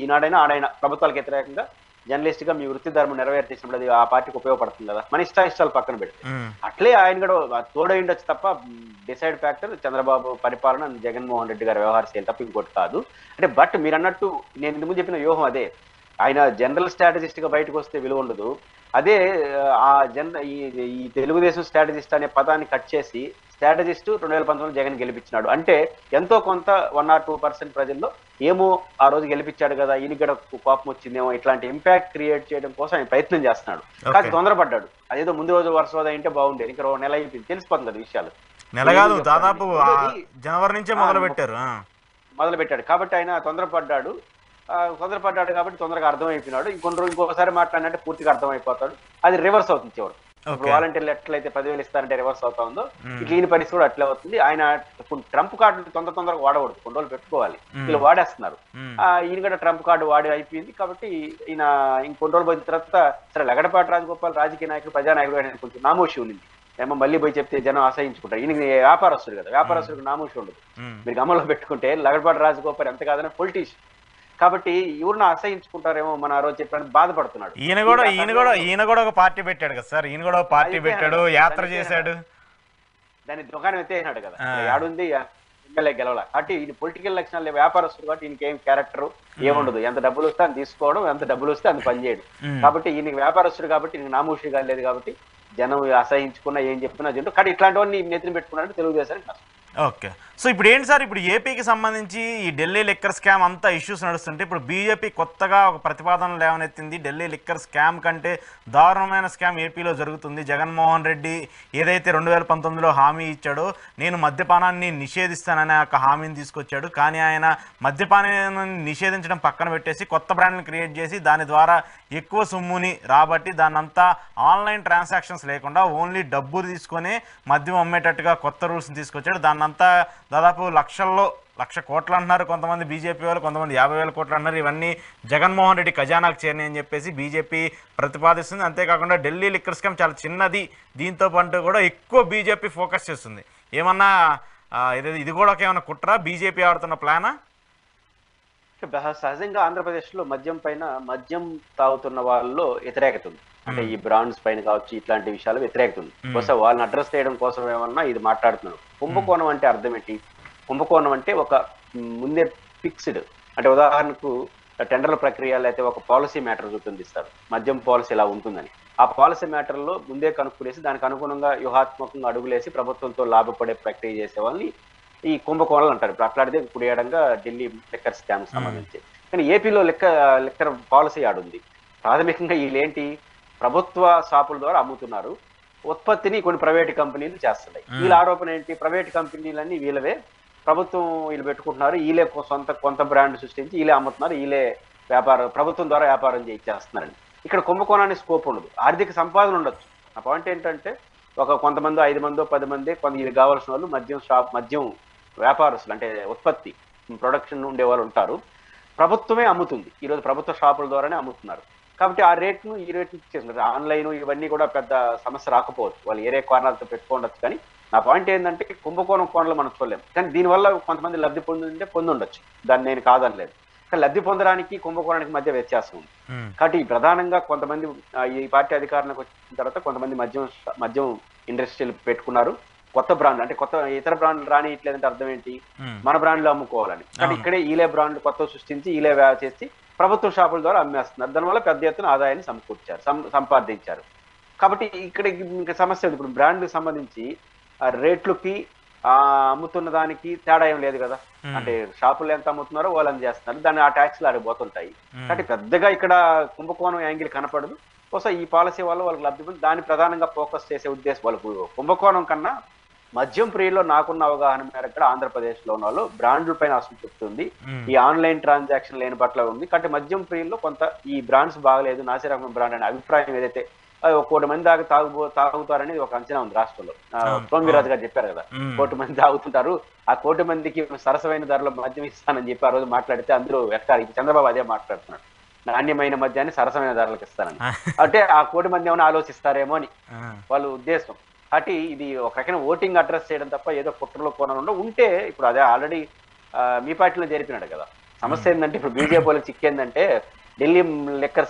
ఈనాడైనా ఆడైనా ప్రభుత్వాలకు వ్యతిరేకంగా జర్నలిస్ట్ గా మీ వృత్తి ధర్మం నెరవేర్చేసినప్పుడు అది ఆ పార్టీకి ఉపయోగపడుతుంది కదా. మన ఇష్టాలు పక్కన పెడితే అట్లే ఆయన కూడా తోడై ఉండొచ్చు తప్ప డిసైడ్ ఫ్యాక్టర్ చంద్రబాబు పరిపాలన, జగన్మోహన్ రెడ్డి గారి వ్యవహార శైలి తప్ప ఇంకోటి కాదు. అంటే బట్ మీరు అన్నట్టు నేను ఇంతకు ముందు చెప్పిన వ్యూహం అదే. ఆయన జనరల్ స్ట్రాటజిస్ట్ గా బయటకు వస్తే విలువ ఉండదు. అదే ఈ తెలుగుదేశం స్ట్రాటజిస్ట్ అనే పదాన్ని కట్ చేసి స్ట్రాటజిస్ట్ 2019 జగన్ గెలిపించినాడు అంటే ఎంతో కొంత 1 or 2% ప్రజల్లో ఏమో ఆ రోజు గెలిపించాడు కదా, ఈయన కూడా కోపం వచ్చిందేమో, ఇట్లాంటి ఇంపాక్ట్ క్రియేట్ చేయడం కోసం ఆయన ప్రయత్నం చేస్తున్నాడు. కానీ తొందరపడ్డాడు. అదేదో ముందు రోజు వరుస అయింటే బాగుండేది. ఇంకా 1 నెల అయిపోయింది, తెలిసిపోతుంది కదా విషయాలు. నెల కాదు, దాదాపు జనవరి నుంచే మొదలు పెట్టాడు. కాబట్టి ఆయన తొందరపడ్డాడు కాబట్టి తొందరగా అర్థమైపోయినాడు. ఇంకోసారి మాట్లాడినంటే పూర్తిగా అర్థమైపోతాడు. అది రివర్స్ అవుతుంది చివరి. ఇప్పుడు వాలంటీర్లు ఎట్లయితే 10,000 ఇస్తారంటే రివర్స్ అవుతా ఉందో ఇట్లా ఈయన పరిస్థితి కూడా అట్లే అవుతుంది. ఆయన ట్రంప్ కార్డు తొందరగా వాడకూడదు, కొన్ని రోజులు పెట్టుకోవాలి. వీళ్ళు వాడేస్తున్నారు. ఈయన కూడా ట్రంప్ కార్డు వాడి అయిపోయింది. కాబట్టి ఈయన ఇంకొన్ని రోజులు పోయిన తర్వాత సరే లగడపాటి రాజగోపాల్ రాజకీయ నాయకుడు, ప్రజానాయకుడు ఆయన కొంచెం నామోషి ఉంది. ఏమో మళ్ళీ పోయి చెప్తే జనం ఆశ్రయించుకుంటారు. ఈయన వ్యాపారస్తుడు కదా, వ్యాపారస్తుడికి నామోషి ఉండదు. మీరు గమనంలో పెట్టుకుంటే లగడపాటి రాజగోపాల్ ఎంత కాదన్నా పొలిటీషియన్. కాబట్టి ఎవరిని అసహించుకుంటారేమో మన ఆ రోజు చెప్పడానికి బాధపడుతున్నాడు. ఈయన కూడా ఒక పార్టీ పెట్టాడు కదా సార్, ఈయన కూడా ఒక పార్టీ పెట్టాడు, యాత్ర చేశాడు, దాన్ని దుకాణం ఎత్తేసినాడు కదా, ఆడుంది ఎమ్మెల్యే గెలవాల. కాబట్టి ఇది పొలిటికల్ లక్షణాలు వ్యాపారస్తుడు కాబట్టి ఈయనకి ఏం క్యారెక్టర్ ఏముండదు, ఎంత డబ్బులు వస్తే అని తీసుకోవడం, ఎంత డబ్బులు వస్తే అంత పనిచేయడు. కాబట్టి ఈయనకి వ్యాపారస్తుడు కాబట్టి ఈయనకి నామూషిగా లేదు కాబట్టి జనం అసహించుకున్నా ఏం చెప్పినా జంటు. కానీ ఇట్లాంటి వాడిని నెత్తిన పెట్టుకున్నాడు తెలుగుదేశానికి కష్టం. ఓకే, సో ఇప్పుడు ఏంటి సార్, ఇప్పుడు ఏపీకి సంబంధించి ఈ ఢిల్లీ లిక్కర్ స్కామ్ అంతా ఇష్యూస్ నడుస్తుంటే ఇప్పుడు బీజేపీ కొత్తగా ఒక ప్రతిపాదన లేవనెత్తింది. ఢిల్లీ లిక్కర్ స్కామ్ కంటే దారుణమైన స్కామ్ ఏపీలో జరుగుతుంది. జగన్మోహన్ రెడ్డి ఏదైతే 2019లో హామీ ఇచ్చాడో, నేను మద్యపానాన్ని నిషేధిస్తాననే ఒక హామీని తీసుకొచ్చాడు. కానీ ఆయన మద్యపానాన్ని నిషేధించడం పక్కన పెట్టేసి కొత్త బ్రాండ్ని క్రియేట్ చేసి దాని ద్వారా ఎక్కువ సొమ్ముని రాబట్టి దాన్నంతా ఆన్లైన్ ట్రాన్సాక్షన్స్ లేకుండా ఓన్లీ డబ్బు తీసుకొని మద్యం అమ్మేటట్టుగా కొత్త రూల్స్ని తీసుకొచ్చాడు. దాన్నంతా దాదాపు లక్ష కోట్లు అంటున్నారు కొంతమంది బీజేపీ వాళ్ళు, కొంతమంది 50,000 కోట్లు అంటున్నారు. ఇవన్నీ జగన్మోహన్ రెడ్డి ఖజానాకు చేరినాయి అని చెప్పేసి బీజేపీ ప్రతిపాదిస్తుంది. అంతేకాకుండా ఢిల్లీ లిక్కర్ స్కామ్ చాలా చిన్నది, దీంతో పాటు కూడా ఎక్కువ బీజేపీ ఫోకస్ చేస్తుంది. ఏమన్నా ఇది కూడా ఏమన్నా కుట్రా, బీజేపీ ఆడుతున్న ప్లానా? సహజంగా ఆంధ్రప్రదేశ్లో మద్యం పైన, మద్యం తాగుతున్న వాళ్ళలో వ్యతిరేకత ఉంది. అంటే ఈ బ్రాండ్స్ పైన కావచ్చు, ఇట్లాంటి విషయాలు వ్యతిరేకత ఉంది. బహుశా వాళ్ళని అడ్రస్ చేయడం కోసం ఏమన్నా ఇది మాట్లాడుతున్నాడు. కుంభకోణం అంటే అర్థం ఏంటి? కుంభకోణం అంటే ఒక ముందే ఫిక్స్డ్, అంటే ఉదాహరణకు టెండర్ల ప్రక్రియ లేకపోతే ఒక పాలసీ మ్యాటర్ రూపొందిస్తారు, మద్యం పాలసీ ఇలా ఉంటుందని. ఆ పాలసీ మ్యాటర్లో ముందే కనుక్కునేసి దానికి అనుగుణంగా వ్యూహాత్మకంగా అడుగులేసి ప్రభుత్వంతో లాభపడే ప్రక్రియ చేసే వాళ్ళని ఈ కుంభకోణాలు అంటారు. ఇప్పుడు అట్లాంటిదే కుడియడంగా ఢిల్లీ లిక్కర్ స్కామ్ సంబంధించి. కానీ ఏపీలో లిక్కర్ పాలసీ ఆడుంది. ప్రాథమికంగా వీళ్ళేంటి, ప్రభుత్వ షాపుల ద్వారా అమ్ముతున్నారు, ఉత్పత్తిని కొన్ని ప్రైవేటు కంపెనీలు చేస్తున్నాయి. వీళ్ళ ఆరోపణ ఏంటి, ప్రైవేటు కంపెనీలన్నీ వీళ్ళవే, ప్రభుత్వం వీళ్ళు పెట్టుకుంటున్నారు, వీళ్ళే కొంత బ్రాండ్ సృష్టించి వీళ్ళే అమ్ముతున్నారు, వీళ్ళే ప్రభుత్వం ద్వారా వ్యాపారం చేస్తున్నారండి. ఇక్కడ కుంభకోణాన్ని స్కోప్ ఉండదు, ఆర్థిక సంపాదన ఉండొచ్చు. ఆ పాయింట్ ఏంటంటే కొంతమంది 5 మందో 10 మంది ఇది కావాల్సిన వాళ్ళు మద్యం వ్యాపారస్తులు, అంటే ఉత్పత్తి ప్రొడక్షన్ ఉండే వాళ్ళు ఉంటారు. ప్రభుత్వమే అమ్ముతుంది, ఈరోజు ప్రభుత్వ షాపుల ద్వారానే అమ్ముతున్నారు. కాబట్టి ఆ రేట్ను ఈ రేట్ను చేస్తున్నారు. ఆన్లైన్ ఇవన్నీ కూడా పెద్ద సమస్య రాకపోవచ్చు, వాళ్ళు ఏరే కారణాలతో పెట్టుకోవచ్చు. కానీ నా పాయింట్ ఏంటంటే కుంభకోణం కోణంలో మనం చూడలేము. కానీ దీనివల్ల కొంతమంది లబ్ధి పొంది ఉండొచ్చు, దాన్ని నేను కాదనలేదు. కానీ లబ్ధి పొందడానికి కుంభకోణానికి మధ్య వ్యత్యాసం ఉంది. కాబట్టి ప్రధానంగా కొంతమంది ఈ పార్టీ అధికారంలోకి వచ్చిన తర్వాత కొంతమంది మద్యం ఇండస్ట్రీలు పెట్టుకున్నారు, కొత్త బ్రాండ్, అంటే కొత్త ఇతర బ్రాండ్లు రానియట్లేదంటే అర్థం ఏంటి, మన బ్రాండ్లు అమ్ముకోవాలని. కానీ ఇక్కడే ఈలే బ్రాండ్లు కొత్త సృష్టించి ఈలే చేసి ప్రభుత్వ షాపుల ద్వారా అమ్మేస్తున్నారు. దానివల్ల పెద్ద ఎత్తున ఆదాయాన్ని సంపాదించారు. కాబట్టి ఇక్కడ ఇంకా సమస్య ఉంది. ఇప్పుడు బ్రాండ్కి సంబంధించి రేట్లకి అమ్ముతున్న దానికి తేడా ఏం లేదు కదా, అంటే షాపులు ఎంత అమ్ముతున్నారో వాళ్ళని చేస్తున్నారు, దాన్ని ఆ ట్యాక్స్లు ఆడిపోతుంటాయి. కాబట్టి పెద్దగా ఇక్కడ కుంభకోణం యాంగిల్ కనపడదు. బహుశా ఈ పాలసీ వల్ల వాళ్ళకి లబ్ధి పొంది దాన్ని ప్రధానంగా ఫోకస్ చేసే ఉద్దేశం వాళ్ళకు. కుంభకోణం కన్నా మద్యం ప్రియుల్లో నాకున్న అవగాహన మేరకు కూడా ఆంధ్రప్రదేశ్ లో ఉన్న వాళ్ళు బ్రాండ్ల పైన అసంతృప్తి ఉంది, ఈ ఆన్లైన్ ట్రాన్సాక్షన్ లేని పట్ల ఉంది. కాబట్టి మద్యం ప్రియుల్లో కొంత ఈ బ్రాండ్స్ బాగలేదు, నాసిరకం బ్రాండ్ అనే అభిప్రాయం ఏదైతే 1 కోటి మంది దాకా తాగుతారనేది ఒక అంచనా ఉంది రాష్ట్రంలో. సోమిరాజు గారు చెప్పారు కదా, 1 కోటి మంది తాగుతుంటారు, ఆ 1 కోటి మందికి సరసమైన ధరలో మద్యం ఇస్తానని చెప్పి ఆ రోజు మాట్లాడితే అందరూ ఎట్టారు, చంద్రబాబు అదే మాట్లాడుతున్నాడు, నాణ్యమైన మద్యాన్ని సరసమైన ధరలకు ఇస్తానని. అంటే ఆ 1 కోటి మంది ఏమైనా ఆలోచిస్తారేమో అని వాళ్ళ ఉద్దేశం. కాబట్టి ఇది ఒక రకమైన ఓటింగ్ అడ్రస్ చేయడం తప్ప ఏదో కుట్రలో కోణంలో ఉంటే ఇప్పుడు అదే ఆల్రెడీ మీ పార్టీలో జరిపినాడు కదా. సమస్య ఏంటంటే ఇప్పుడు బీజేపీ వాళ్ళకి చిక్కేందంటే ఢిల్లీ లిక్కర్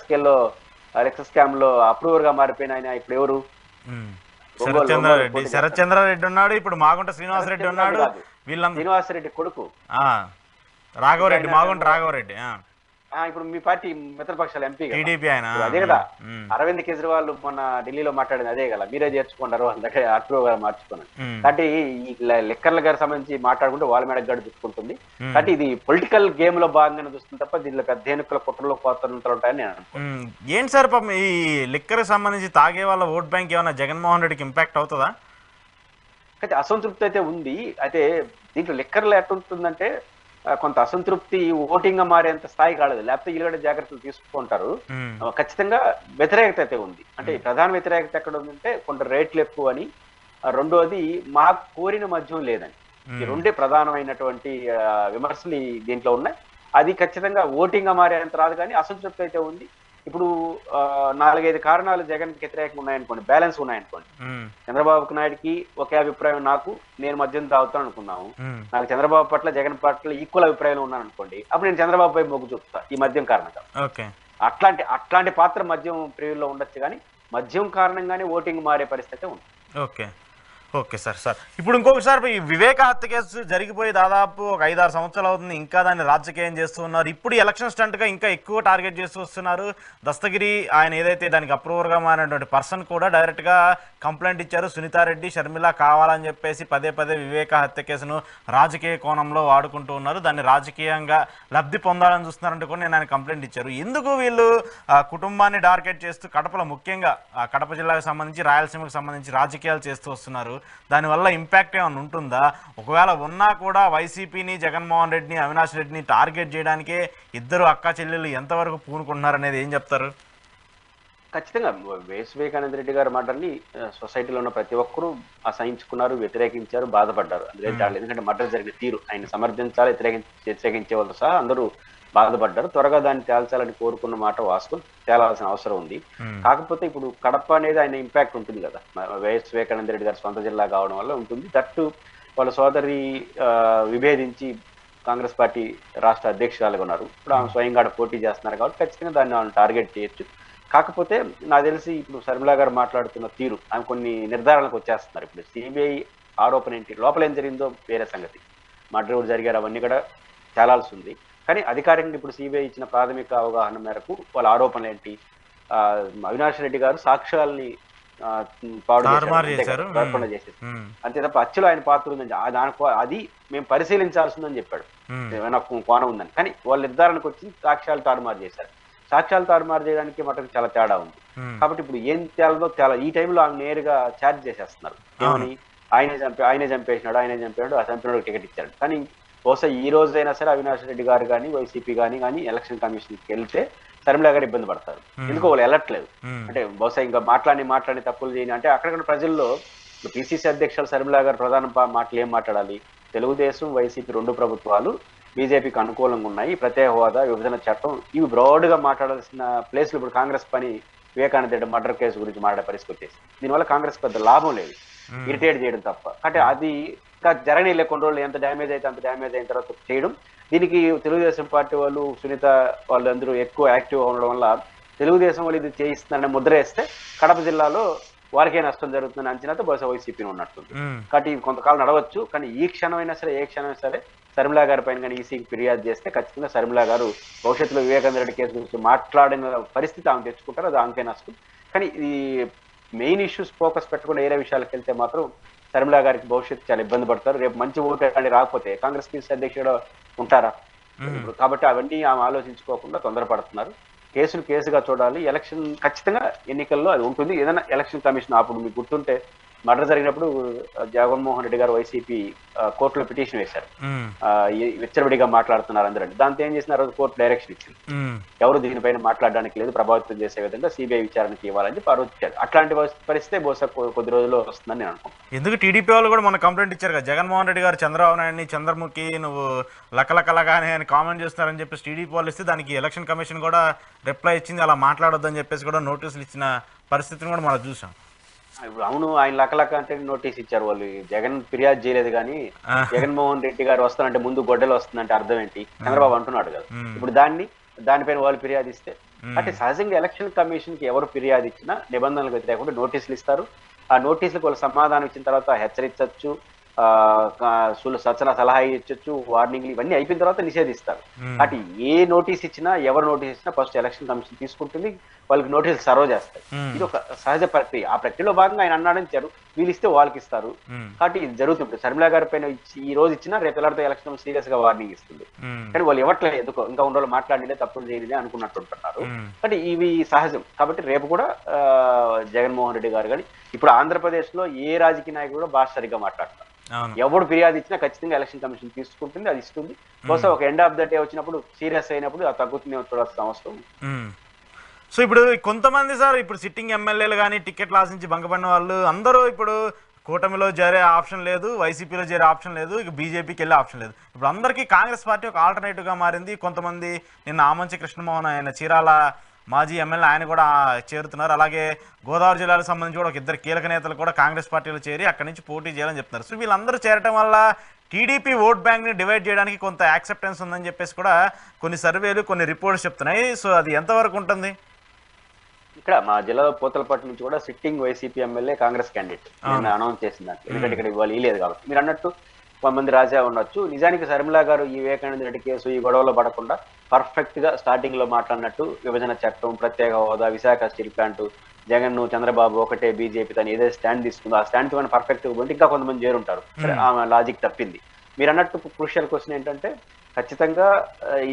స్కామ్ లో అప్రూవర్ గా మారిపోయిన ఆయన ఇప్పుడు ఎవరు, శరత్ చంద్రారెడ్డి ఉన్నాడు, ఇప్పుడు మాగుంట శ్రీనివాసరెడ్డి ఉన్నాడు, శ్రీనివాసరెడ్డి కొడుకు రాఘవరెడ్డి, మాగుంట రాఘవరెడ్డి. ఇప్పుడు మీ పార్టీ మిత్రపక్షాల ఎంపీ ఆయన అదే కదా. అరవింద్ కేజ్రీవాల్ మొన్న ఢిల్లీలో మాట్లాడింది అదే కదా, మీరే చేర్చుకున్నారు అందుకే అప్రూవ్ గా మార్చుకున్నాను. కాబట్టి ఈ లిక్కర్ల గారికి సంబంధించి మాట్లాడుకుంటే వాళ్ళ మీద గడి చుట్టుకుంటుంది. కాబట్టి ఇది పొలిటికల్ గేమ్ లో భాగంగానే చూస్తుంది తప్ప దీనిలో పెద్ద ఎన్నికల కుట్రలో కోతలు ఉంటాయని నేను అనుకుంటున్నాను. ఏంటి సార్ పాపం ఈ లిక్కర్ సంబంధించి తాగే వాళ్ళ ఓట్ బ్యాంక్ ఏమైనా జగన్మోహన్ రెడ్డికి ఇంపాక్ట్ అవుతుందా? అయితే అసంతృప్తి అయితే ఉంది. అయితే దీంట్లో లిక్కర్లో ఎట్టుంటుందంటే కొంత అసంతృప్తి ఓటింగ్ గా మారేంత స్థాయి కాలేదు, లేకపోతే వీళ్ళు జాగ్రత్తలు తీసుకుంటారు. ఖచ్చితంగా వ్యతిరేకత అయితే ఉంది. అంటే ప్రధాన వ్యతిరేకత ఎక్కడ ఉందంటే కొంత రేట్లు ఎక్కువ అని, రెండోది మాకు కోరిన మద్యం లేదని. ఈ 2 ప్రధానమైనటువంటి విమర్శలు దీంట్లో ఉన్నాయి. అది ఖచ్చితంగా ఓటింగ్ గా మారేంత రాదు, కానీ అసంతృప్తి అయితే ఉంది. ఇప్పుడు 4-5 కారణాలు జగన్కి వ్యతిరేకంగా ఉన్నాయనుకోండి, బ్యాలెన్స్ ఉన్నాయనుకోండి. చంద్రబాబు నాయుడుకి ఒకే అభిప్రాయం, నేను మద్యం తాగుతాను అనుకున్నాము, నాకు చంద్రబాబు పట్ల జగన్ పట్ల ఈక్వల్ అభిప్రాయం ఉన్నాను అనుకోండి, అప్పుడు నేను చంద్రబాబు పై మొగ్గు చూపుతా ఈ మద్యం కారణంగా. అట్లాంటి పాత్ర మద్యం ప్రియుల్లో ఉండొచ్చు, కానీ మద్యం కారణంగానే ఓటింగ్ మారే పరిస్థితి ఉంది. ఓకే సార్ ఇప్పుడు ఇంకొకసారి ఈ వివేక హత్య కేసు జరిగిపోయి దాదాపు ఒక 5-6 సంవత్సరాలు అవుతుంది, ఇంకా దాన్ని రాజకీయం చేస్తూ ఉన్నారు. ఇప్పుడు ఎలక్షన్ స్టంట్గా ఇంకా ఎక్కువ టార్గెట్ చేస్తూ వస్తున్నారు. దస్తగిరి ఆయన ఏదైతే దానికి అప్రూవర్గా మారినటువంటి పర్సన్ కూడా డైరెక్ట్గా కంప్లైంట్ ఇచ్చారు, సునీతారెడ్డి షర్మిల కావాలని చెప్పేసి పదే వివేక హత్య కేసును రాజకీయ కోణంలో వాడుకుంటూ ఉన్నారు, దాన్ని రాజకీయంగా లబ్ధి పొందాలని చూస్తున్నారంటూ కూడా నేను ఆయన కంప్లైంట్ ఇచ్చారు. ఎందుకు వీళ్ళు కుటుంబాన్ని టార్గెట్ చేస్తూ కడపలో ముఖ్యంగా కడప జిల్లాకు సంబంధించి రాయలసీమకు సంబంధించి రాజకీయాలు చేస్తూ వస్తున్నారు? దానివల్ల ఇంపాక్ట్ ఏమైనా ఉంటుందా? ఒకవేళ ఉన్నా కూడా వైసీపీని, జగన్మోహన్ రెడ్డిని, అవినాష్ రెడ్డిని టార్గెట్ చేయడానికే ఇద్దరు అక్క చెల్లెళ్ళు ఎంతవరకు పూనుకుంటున్నారు అనేది ఏం చెప్తారు? ఖచ్చితంగా వైఎస్ వివేకానంద రెడ్డి గారి మాటల్ని సొసైటీలో ఉన్న ప్రతి ఒక్కరూ అసహించుకున్నారు, వ్యతిరేకించారు, బాధపడ్డారు. ఎందుకంటే మర్డర్ జరిగిన తీరు ఆయన సమర్థించాలి, వ్యతిరేకించే వాళ్ళు సహా అందరూ బాధపడ్డారు. త్వరగా దాన్ని తేల్చాలని కోరుకున్న మాట వాస్తవం, తేలాల్సిన అవసరం ఉంది. కాకపోతే ఇప్పుడు కడప అనేది ఆయన ఇంపాక్ట్ ఉంటుంది కదా, వైఎస్ వివేకానంద రెడ్డి గారి సొంత జిల్లా కావడం వల్ల ఉంటుంది. దట్టు వాళ్ళ సోదరి విభేదించి కాంగ్రెస్ పార్టీ రాష్ట్ర అధ్యక్షురాలుగా ఉన్నారు. ఇప్పుడు ఆమె స్వయంగా పోటీ చేస్తున్నారు కాబట్టి ఖచ్చితంగా దాన్ని ఆమెను టార్గెట్ చేయొచ్చు. కాకపోతే నాకు తెలిసి ఇప్పుడు శర్మిల గారు మాట్లాడుతున్న తీరు, ఆమె కొన్ని నిర్ధారణకు వచ్చేస్తున్నారు. ఇప్పుడు సిబిఐ ఆరోపణ ఏంటి, లోపల ఏం జరిగిందో వేరే సంగతి, మర్డర్ జరిగారు అవన్నీ కూడా తేలాల్సి ఉంది. కానీ అధికారికంగా ఇప్పుడు సిబిఐ ఇచ్చిన ప్రాథమిక అవగాహన మేరకు వాళ్ళ ఆరోపణలు ఏంటి, అవినాష్ రెడ్డి గారు సాక్ష్యాలని చేశారు అంతే తప్ప అచ్చులో ఆయన పాత్ర ఉందని అది మేము పరిశీలించాల్సిందని చెప్పాడు, ఏమైనా కోణం ఉందని. కానీ వాళ్ళ నిర్ధారణకు వచ్చి సాక్ష్యాలు తారుమారు చేశారు. సాక్ష్యాలు తారుమారు చేయడానికి మటుకు చాలా తేడా ఉంది. కాబట్టి ఇప్పుడు ఏం తేలదో ఈ టైంలో ఆమె నేరుగా ఛార్జ్ చేసేస్తున్నారు. ఏమని, ఆయనే చంపేసినాడు, ఆ చంపినాడు టికెట్ ఇచ్చాడు. కానీ బహుశా ఈ రోజైనా సరే అవినాష్ రెడ్డి గారు కానీ వైసీపీ కానీ ఎలక్షన్ కమిషన్కి వెళ్తే శర్మిల గారు ఇబ్బంది పడతారు. ఎందుకో వాళ్ళు వెళ్ళట్లేదు. అంటే బహుశా ఇంకా మాట్లాడి తప్పులు చేయని అంటే అక్కడక్కడ ప్రజల్లో పిసిసి అధ్యక్షులు శర్మిల గారు ప్రధాన మాటలు ఏం మాట్లాడాలి, తెలుగుదేశం వైసీపీ రెండు ప్రభుత్వాలు బీజేపీకి అనుకూలంగా ఉన్నాయి, ప్రత్యేక హోదా, విభజన చట్టం, ఇవి బ్రాడ్గా మాట్లాడాల్సిన ప్లేస్లు ఇప్పుడు కాంగ్రెస్ పని వివేకానంద రెడ్డి మర్డర్ కేసు గురించి మాట్లాడే పరిస్థితి వచ్చేసి దీనివల్ల కాంగ్రెస్ పెద్ద లాభం లేదు, ఇరిటేట్ చేయడం తప్ప. అంటే అది ఇంకా జరగనీలే కొన్ని రోజులు, ఎంత డ్యామేజ్ అయితే అంత డ్యామేజ్ అయిన తర్వాత చేయడం. దీనికి తెలుగుదేశం పార్టీ వాళ్ళు, సునీత వాళ్ళు అందరూ ఎక్కువ యాక్టివ్గా ఉండడం వల్ల తెలుగుదేశం వాళ్ళు ఇది చేయిస్తున్నారని ముద్ర వేస్తే కడప జిల్లాలో వారికే నష్టం జరుగుతుందని అంచనాతో బహుశా వైసీపీని ఉన్నట్టుంది. కాబట్టి కొంతకాలం నడవచ్చు. కానీ ఏ క్షణమైనా సరే శర్మిల గారి పైన కానీ ఈసీకి ఫిర్యాదు చేస్తే ఖచ్చితంగా శర్మిల గారు భవిష్యత్తులో వివేకానంద రెడ్డి కేసు గురించి మాట్లాడిన పరిస్థితి ఆమె తెచ్చుకుంటారు, అది ఆమెకే నష్టం. కానీ ఈ మెయిన్ ఇష్యూస్ ఫోకస్ పెట్టకుండా వేరే విషయాలకు వెళ్తే మాత్రం శర్మిల గారికి భవిష్యత్తు చాలా ఇబ్బంది పడతారు. రేపు మంచి ఓటు రాకపోతే కాంగ్రెస్ పీసీ అధ్యక్షుడు ఉంటారా? కాబట్టి అవన్నీ ఆమె ఆలోచించుకోకుండా తొందరపడుతున్నారు. కేసుగా చూడాలి. ఎలక్షన్ ఖచ్చితంగా ఎన్నికల్లో అది ఉంటుంది. ఏదైనా ఎలక్షన్ కమిషన్ అప్పుడు మీకు గుర్తుంటే మర్డర్ జరిగినప్పుడు జగన్మోహన్ రెడ్డి గారు వైసీపీ కోర్టులో పిటిషన్ వేశారు, విచ్చలవిడిగా మాట్లాడుతున్నారు అందరూ. దాంతో ఏం చేసిన రోజు కోర్టు డైరెక్షన్ ఇచ్చింది, ఎవరు దీనిపైన మాట్లాడడానికి లేదు, ప్రభావితం చేసే విధంగా సిబిఐ విచారణకి ఇవ్వాలని చెప్పి ఆరోపించారు. అట్లాంటి పరిస్థితి బహుశా కొద్ది రోజుల్లో వస్తుందని నేను అనుకుంటున్నాను. ఎందుకు టీడీపీ వాళ్ళు కూడా మన కంప్లైంట్ ఇచ్చారు కదా, జగన్మోహన్ రెడ్డి గారు చంద్రబాబు నాయుడిని చంద్రముఖి నువ్వు లకలకలగానే అని కామెంట్ చేస్తున్నారని చెప్పేసి టీడీపీ వాళ్ళు ఇస్తే దానికి ఎలక్షన్ కమిషన్ కూడా రిప్లై ఇచ్చింది, అలా మాట్లాడొద్దని చెప్పేసి కూడా నోటీసులు ఇచ్చిన పరిస్థితిని కూడా మనం చూసాం. ఇప్పుడు అవును, ఆయన లకలక అంటే నోటీస్ ఇచ్చారు వాళ్ళు. జగన్ ఫిర్యాదు చేయలేదు కానీ జగన్మోహన్ రెడ్డి గారు వస్తానంటే ముందు గొడ్డలు వస్తుందంటే అర్థం ఏంటి, చంద్రబాబు అంటున్నాడు కదా. ఇప్పుడు దానిపైన వాళ్ళు ఫిర్యాదు ఇస్తే అంటే సహజంగా ఎలక్షన్ కమిషన్ కి ఎవరు ఫిర్యాదు ఇచ్చినా నిబంధనలకు వ్యతిరేకంగా నోటీసులు ఇస్తారు. ఆ నోటీసులకు వాళ్ళు సమాధానం ఇచ్చిన తర్వాత హెచ్చరించవచ్చు, సలహా ఇచ్చొచ్చు, వార్నింగ్లు ఇవన్నీ అయిపోయిన తర్వాత నిషేధిస్తారు. అటు ఏ నోటీస్ ఇచ్చినా ఎవరు నోటీస్ ఇచ్చినా ఫస్ట్ ఎలక్షన్ కమిషన్ తీసుకుంటుంది, వాళ్ళకి నోటీసులు సర్వ్ చేస్తారు. ఇది ఒక సహజ ప్రక్రియ. ఆ ప్రక్రియలో భాగంగా ఆయన అన్నాడని ఇచ్చారు, వీళ్ళు ఇస్తే వాళ్ళకి ఇస్తారు. కాబట్టి ఇది జరుగుతుంది. శర్మిల గారి పైన ఈ రోజు ఇచ్చినా రేపు ఎలాంటి ఎలక్షన్ సీరియస్ గా వార్నింగ్ ఇస్తుంది. కానీ వాళ్ళు ఇవ్వట్లేదు, ఎందుకో ఇంకా ఉన్న వాళ్ళు మాట్లాడినే తప్పులు చేయనిదే అనుకున్నట్టుంటున్నారు. కానీ ఇవి సహజం. కాబట్టి రేపు కూడా జగన్మోహన్ రెడ్డి గారు కానీ ఇప్పుడు ఆంధ్రప్రదేశ్ లో ఏ రాజకీయ నాయకుడు కూడా భాష సరిగ్గా మాట్లాడతారు. ఎవరు ఫిర్యాదు ఇచ్చినా ఖచ్చితంగా ఎలక్షన్ కమిషన్ తీసుకుంటుంది, అది ఇస్తుంది. బహుశా ఒక ఎండ్ ఆఫ్ ద డే వచ్చినప్పుడు సీరియస్ అయినప్పుడు అది తగ్గుతుంది చూడాల్సిన అవసరం. సో ఇప్పుడు కొంతమంది సార్ ఇప్పుడు సిట్టింగ్ ఎమ్మెల్యేలు కానీ టికెట్లు ఆశించి భంగపడిన వాళ్ళు అందరూ ఇప్పుడు కూటమిలో చేరే ఆప్షన్ లేదు, వైసీపీలో చేరే ఆప్షన్ లేదు, ఇక బీజేపీకి వెళ్ళే ఆప్షన్ లేదు. ఇప్పుడు అందరికీ కాంగ్రెస్ పార్టీ ఒక ఆల్టర్నేటివ్గా మారింది. కొంతమంది నిన్న ఆమంచి కృష్ణమోహన్ ఆయన చీరాల మాజీ ఎమ్మెల్యే ఆయన కూడా చేరుతున్నారు. అలాగే గోదావరి జిల్లాకు సంబంధించి కూడా ఒక ఇద్దరు కీలక నేతలు కూడా కాంగ్రెస్ పార్టీలో చేరి అక్కడి నుంచి పోటీ చేయాలని చెప్తున్నారు. సో వీళ్ళందరూ చేరటం వల్ల టీడీపీ ఓట్ బ్యాంక్ని డివైడ్ చేయడానికి కొంత యాక్సెప్టెన్స్ ఉందని చెప్పేసి కూడా కొన్ని సర్వేలు కొన్ని రిపోర్ట్స్ చెప్తున్నాయి. సో అది ఎంతవరకు ఉంటుంది? ఇక్కడ మా జిల్లాలో పోతలపట్టు నుంచి కూడా sitting YCP MLA Congress candidate announce చేసింది. ఎందుకంటే ఇక్కడ ఇవాళ లేదు కాబట్టి మీరు అన్నట్టు కొంతమంది రాజా ఉండొచ్చు. నిజానికి శర్మిల గారు ఈ వివేకానంద రెడ్డి కేసు ఈ గొడవలో పడకుండా పర్ఫెక్ట్ గా స్టార్టింగ్ లో మాట్లాడినట్టు విభజన చట్టం, ప్రత్యేక హోదా, విశాఖ స్టీల్ ప్లాంట్, జగన్ చంద్రబాబు ఒకటే బీజేపీ తను ఏదైతే స్టాండ్ తీసుకుందో ఆ స్టాండ్ తో పర్ఫెక్ట్ గా ఉంటే ఇంకా కొంతమంది చేరుంటారు. ఆమె లాజిక్ తప్పింది. మీరు అన్నట్టు క్రూషియల్ క్వశ్చన్ ఏంటంటే ఖచ్చితంగా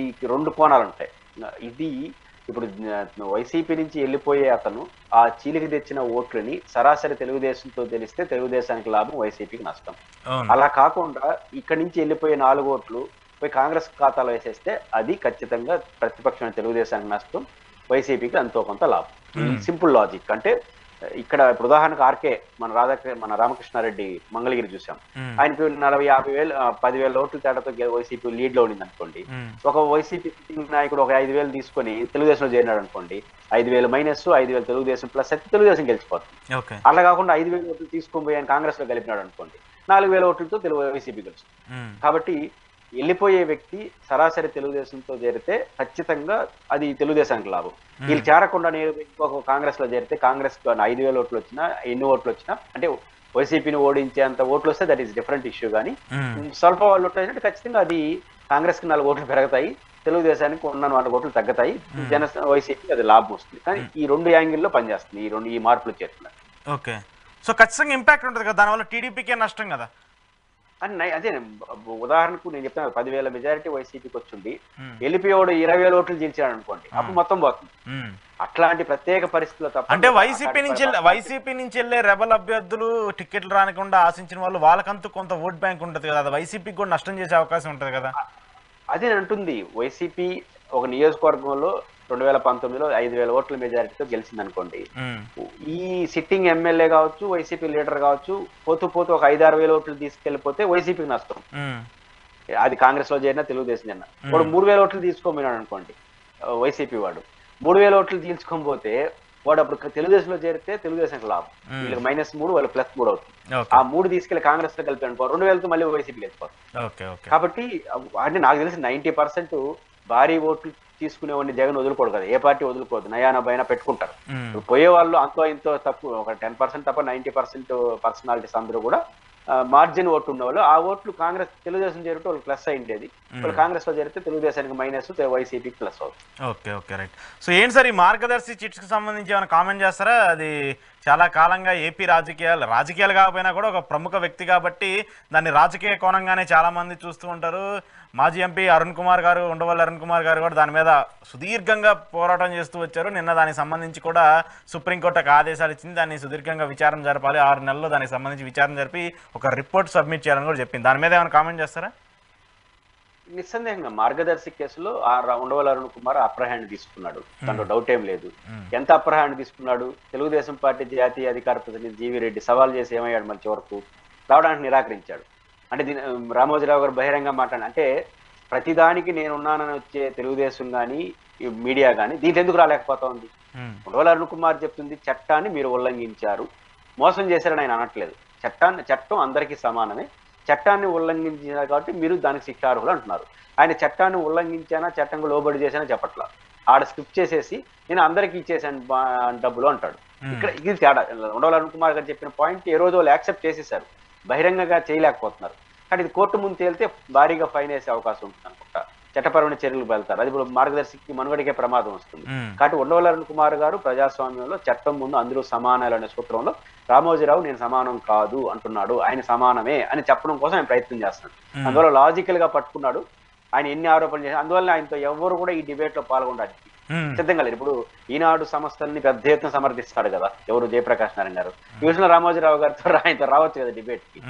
ఈ రెండు కోణాలు ఉంటాయి. ఇది ఇప్పుడు వైసీపీ నుంచి వెళ్ళిపోయే అతను ఆ చీలికి తెచ్చిన ఓట్లని సరాసరి తెలుగుదేశంతో తెలిస్తే తెలుగుదేశానికి లాభం, వైసీపీకి నష్టం. అలా కాకుండా ఇక్కడి నుంచి వెళ్ళిపోయే 4 ఓట్లు పోయి కాంగ్రెస్ ఖాతాలో వేసేస్తే అది ఖచ్చితంగా ప్రతిపక్షమైన తెలుగుదేశానికి నష్టం, వైసీపీకి ఎంతో కొంత లాభం. Simple logic. అంటే ఇక్కడ ఇప్పుడు ఉదాహరణకు ఆర్కే మన రామకృష్ణారెడ్డి మంగళగిరి చూసాం. ఆయనకు 40-50 వేలు 10,000 ఓట్ల తేడాతో వైసీపీ లీడ్ లో ఉండింది అనుకోండి. ఒక వైసీపీ నాయకుడు ఒక 5,000 తీసుకొని తెలుగుదేశంలో చేరినాడు అనుకోండి, 5,000 మైనస్ 5,000 తెలుగుదేశం ప్లస్ అయితే తెలుగుదేశం గెలిచిపోతుంది. అలా కాకుండా 5,000 ఓట్లు తీసుకొని పోయి ఆయన కాంగ్రెస్ లో కలిపినాడు అనుకోండి, 4,000 ఓట్లతో వైసీపీ గెలుస్తుంది. కాబట్టి వెళ్ళిపోయే వ్యక్తి సరాసరి తెలుగుదేశంతో చేరితే ఖచ్చితంగా అది తెలుగుదేశానికి లాభం. వీళ్ళు చేరకుండా నేను ఇంకొక కాంగ్రెస్ లో చేరితే కాంగ్రెస్ 5,000 ఓట్లు వచ్చినా ఎన్ని ఓట్లు వచ్చినా అంటే వైసీపీని ఓడించేంత ఓట్లు వస్తే దట్ ఈస్ డిఫరెంట్ ఇష్యూ. కానీ స్వల్ప వాళ్ళు ఓట్లు వచ్చినట్టు ఖచ్చితంగా అది కాంగ్రెస్ కి 4 ఓట్లు పెరుగుతాయి, తెలుగుదేశానికి ఉన్న 4 ఓట్లు తగ్గుతాయి, వైసీపీకి అది లాభం వస్తుంది. కానీ ఈ 2 యాంగిల్లో పనిచేస్తుంది ఈ మార్పులు చేస్తున్నారు. ఓకే, సో ఖచ్చితంగా ఇంపాక్ట్ ఉంటుంది కదా, దానివల్ల టీడీపీకే నష్టం కదా అని. అదే ఉదాహరణకు నేను చెప్తాను, 10,000 మెజారిటీ వైసీపీకి వచ్చింది, వెళ్ళిపోయాడు 20,000 ఓట్లు గెలిచాడు అనుకోండి, అప్పుడు మొత్తం పోతుంది. అట్లాంటి ప్రత్యేక పరిస్థితుల్లో తప్ప అంటే వైసీపీ నుంచి వెళ్ళే రెబల్ అభ్యర్థులు టికెట్లు రానికుండా ఆశించిన వాళ్ళు వాళ్ళకంతూ కొంత ఓట్ బ్యాంక్ ఉంటుంది కదా, అది వైసీపీకి కూడా నష్టం చేసే అవకాశం ఉంటుంది కదా. అదే అంటుంది. వైసీపీ ఒక నియోజకవర్గంలో 2019లో 5,000 ఓట్ల మెజారిటీతో గెలిచింది అనుకోండి, ఈ సిట్టింగ్ ఎమ్మెల్యే కావచ్చు, వైసీపీ లీడర్ కావచ్చు, పోతూ ఒక 5-6 వేల ఓట్లు తీసుకెళ్లిపోతే వైసీపీకి నష్టం. అది కాంగ్రెస్ లో చేరినా తెలుగుదేశం చేరినా. వాడు 3,000 ఓట్లు తీసుకోమన్నాడు అనుకోండి, వైసీపీ వాడు 3,000 ఓట్లు తీసుకోకపోతే వాడు అప్పుడు తెలుగుదేశంలో చేరితే తెలుగుదేశానికి లాభం, వీళ్ళకి -3 వాళ్ళు +3 అవుతుంది. ఆ 3 తీసుకెళ్లి కాంగ్రెస్ లో కలిపి అనుకో 2,000తో మళ్ళీ వైసీపీ గెలిచిపోతుంది. కాబట్టి అంటే నాకు తెలిసి 90% భారీ ఓట్లు తీసుకునేవాడిని జగన్ వదులుకోడు కదా, ఏ పార్టీ వదులుకోదు, నయానా భయాన పెట్టుకుంటారు. పోయే వాళ్ళు అంతో ఇంతో తక్కువ, ఒక 10% తప్ప 90% పర్సనాలిటీస్ అందరూ కూడా మార్జిన్ ఓట్లు ఉన్నవాళ్ళు. ఆ ఓట్లు కాంగ్రెస్ తెలుగుదేశం చేరితే వాళ్ళు ప్లస్ అయిండేది, వాళ్ళు కాంగ్రెస్ లో చేరితే తెలుగుదేశానికి మైనస్, వైసీపీకి ప్లస్ అవుతుంది. Okay right. సో ఏంటి సార్ ఈ మార్గదర్శి చిట్స్ కి సంబంధించి ఏమైనా కామెంట్ చేస్తారా? అది చాలా కాలంగా ఏపీ రాజకీయాలు కాకపోయినా కూడా ఒక ప్రముఖ వ్యక్తి కాబట్టి దాన్ని రాజకీయ కోణంగానే చాలా మంది చూస్తూ ఉంటారు. మాజీ ఎంపీ ఉండవల్లి అరుణ్ కుమార్ గారు కూడా దాని మీద సుదీర్ఘంగా పోరాటం చేస్తూ వచ్చారు. నిన్న దానికి సంబంధించి కూడా సుప్రీంకోర్టు ఒక ఆదేశాలు ఇచ్చింది, దాన్ని సుదీర్ఘంగా విచారణ జరపాలి, 6 నెలల్లో దానికి సంబంధించి విచారణ జరిపి ఒక రిపోర్ట్ సబ్మిట్ చేయాలని కూడా చెప్పింది. దాని మీద ఏమైనా కామెంట్ చేస్తారా? నిస్సందేహంగా మార్గదర్శి కేసులో ఉండవల్లి అరుణ్ కుమార్ అప్పర్ హ్యాండ్ తీసుకున్నాడు, దాంట్లో డౌట్ ఏం లేదు. ఎంత అప్పర్ హ్యాండ్ తీసుకున్నాడు? తెలుగుదేశం పార్టీ జాతీయ అధికార ప్రతినిధి జీవీ రెడ్డి సవాల్ చేసి ఏమయ్యాడు, మంచి వరకు రావడానికి నిరాకరించాడు. అంటే రామోజీరావు గారు బహిరంగ మాట్లాడి, అంటే ప్రతిదానికి నేనున్నానని వచ్చే తెలుగుదేశం కానీ మీడియా కానీ దీంట్లో ఎందుకు రాలేకపోతా ఉంది? ఉండవల్లి అరుణ్ కుమార్ చెప్తుంది చట్టాన్ని మీరు ఉల్లంఘించారు, మోసం చేశారని ఆయన అనట్లేదు. చట్టం అందరికీ సమానమే, చట్టాన్ని ఉల్లంఘించారు కాబట్టి మీరు దానికి శిక్షార్హులు అంటున్నారు. ఆయన చట్టాన్ని ఉల్లంఘించానా, చట్టంకు లోబడి చేశానా చెప్పట్లా, ఆడ స్క్రిప్ట్ చేసేసి నేను అందరికీ ఇచ్చేసాను డబ్బులు అంటాడు. ఇక్కడ ఇది తేడా. ఉండవల్లి అరుణ్ కుమార్ గారు చెప్పిన పాయింట్ ఏ రోజు వాళ్ళు యాక్సెప్ట్ చేసేసారు, బహిరంగంగా చేయలేకపోతున్నారు. కానీ ఇది కోర్టు ముందు తేలితే భారీగా ఫైన్ వేసే అవకాశం ఉంటుంది అనుకుంటా, చట్టపరమైన చర్యలు వెళ్తారు. అది ఇప్పుడు మార్గదర్శికి మనుగడికే ప్రమాదం వస్తుంది. కాబట్టి ఉండవల్లి అరుణ్ కుమార్ గారు ప్రజాస్వామ్యంలో చట్టం ముందు అందరూ సమానాలు అనే సూత్రంలో రామోజీరావు నేను సమానం కాదు అంటున్నాడు, ఆయన సమానమే అని చెప్పడం కోసం ఆయన ప్రయత్నం చేస్తున్నాడు. అందువల్ల లాజికల్ గా పట్టుకున్నాడు. ఆయన ఎన్ని ఆరోపణలు చేశారు, అందువల్ల ఆయనతో ఎవరు కూడా ఈ డిబేట్ లో పాల్గొనడానికి సిద్ధంగా లేరు. ఇప్పుడు ఈనాడు సంస్థల్ని పెద్ద ఎత్తున సమర్థిస్తాడు కదా ఎవరు, జయప్రకాష్ నారాయణ గారు. ఈ విషయంలో రామోజీరావు గారితో ఆయనతో రావచ్చు కదా డిబేట్ కి.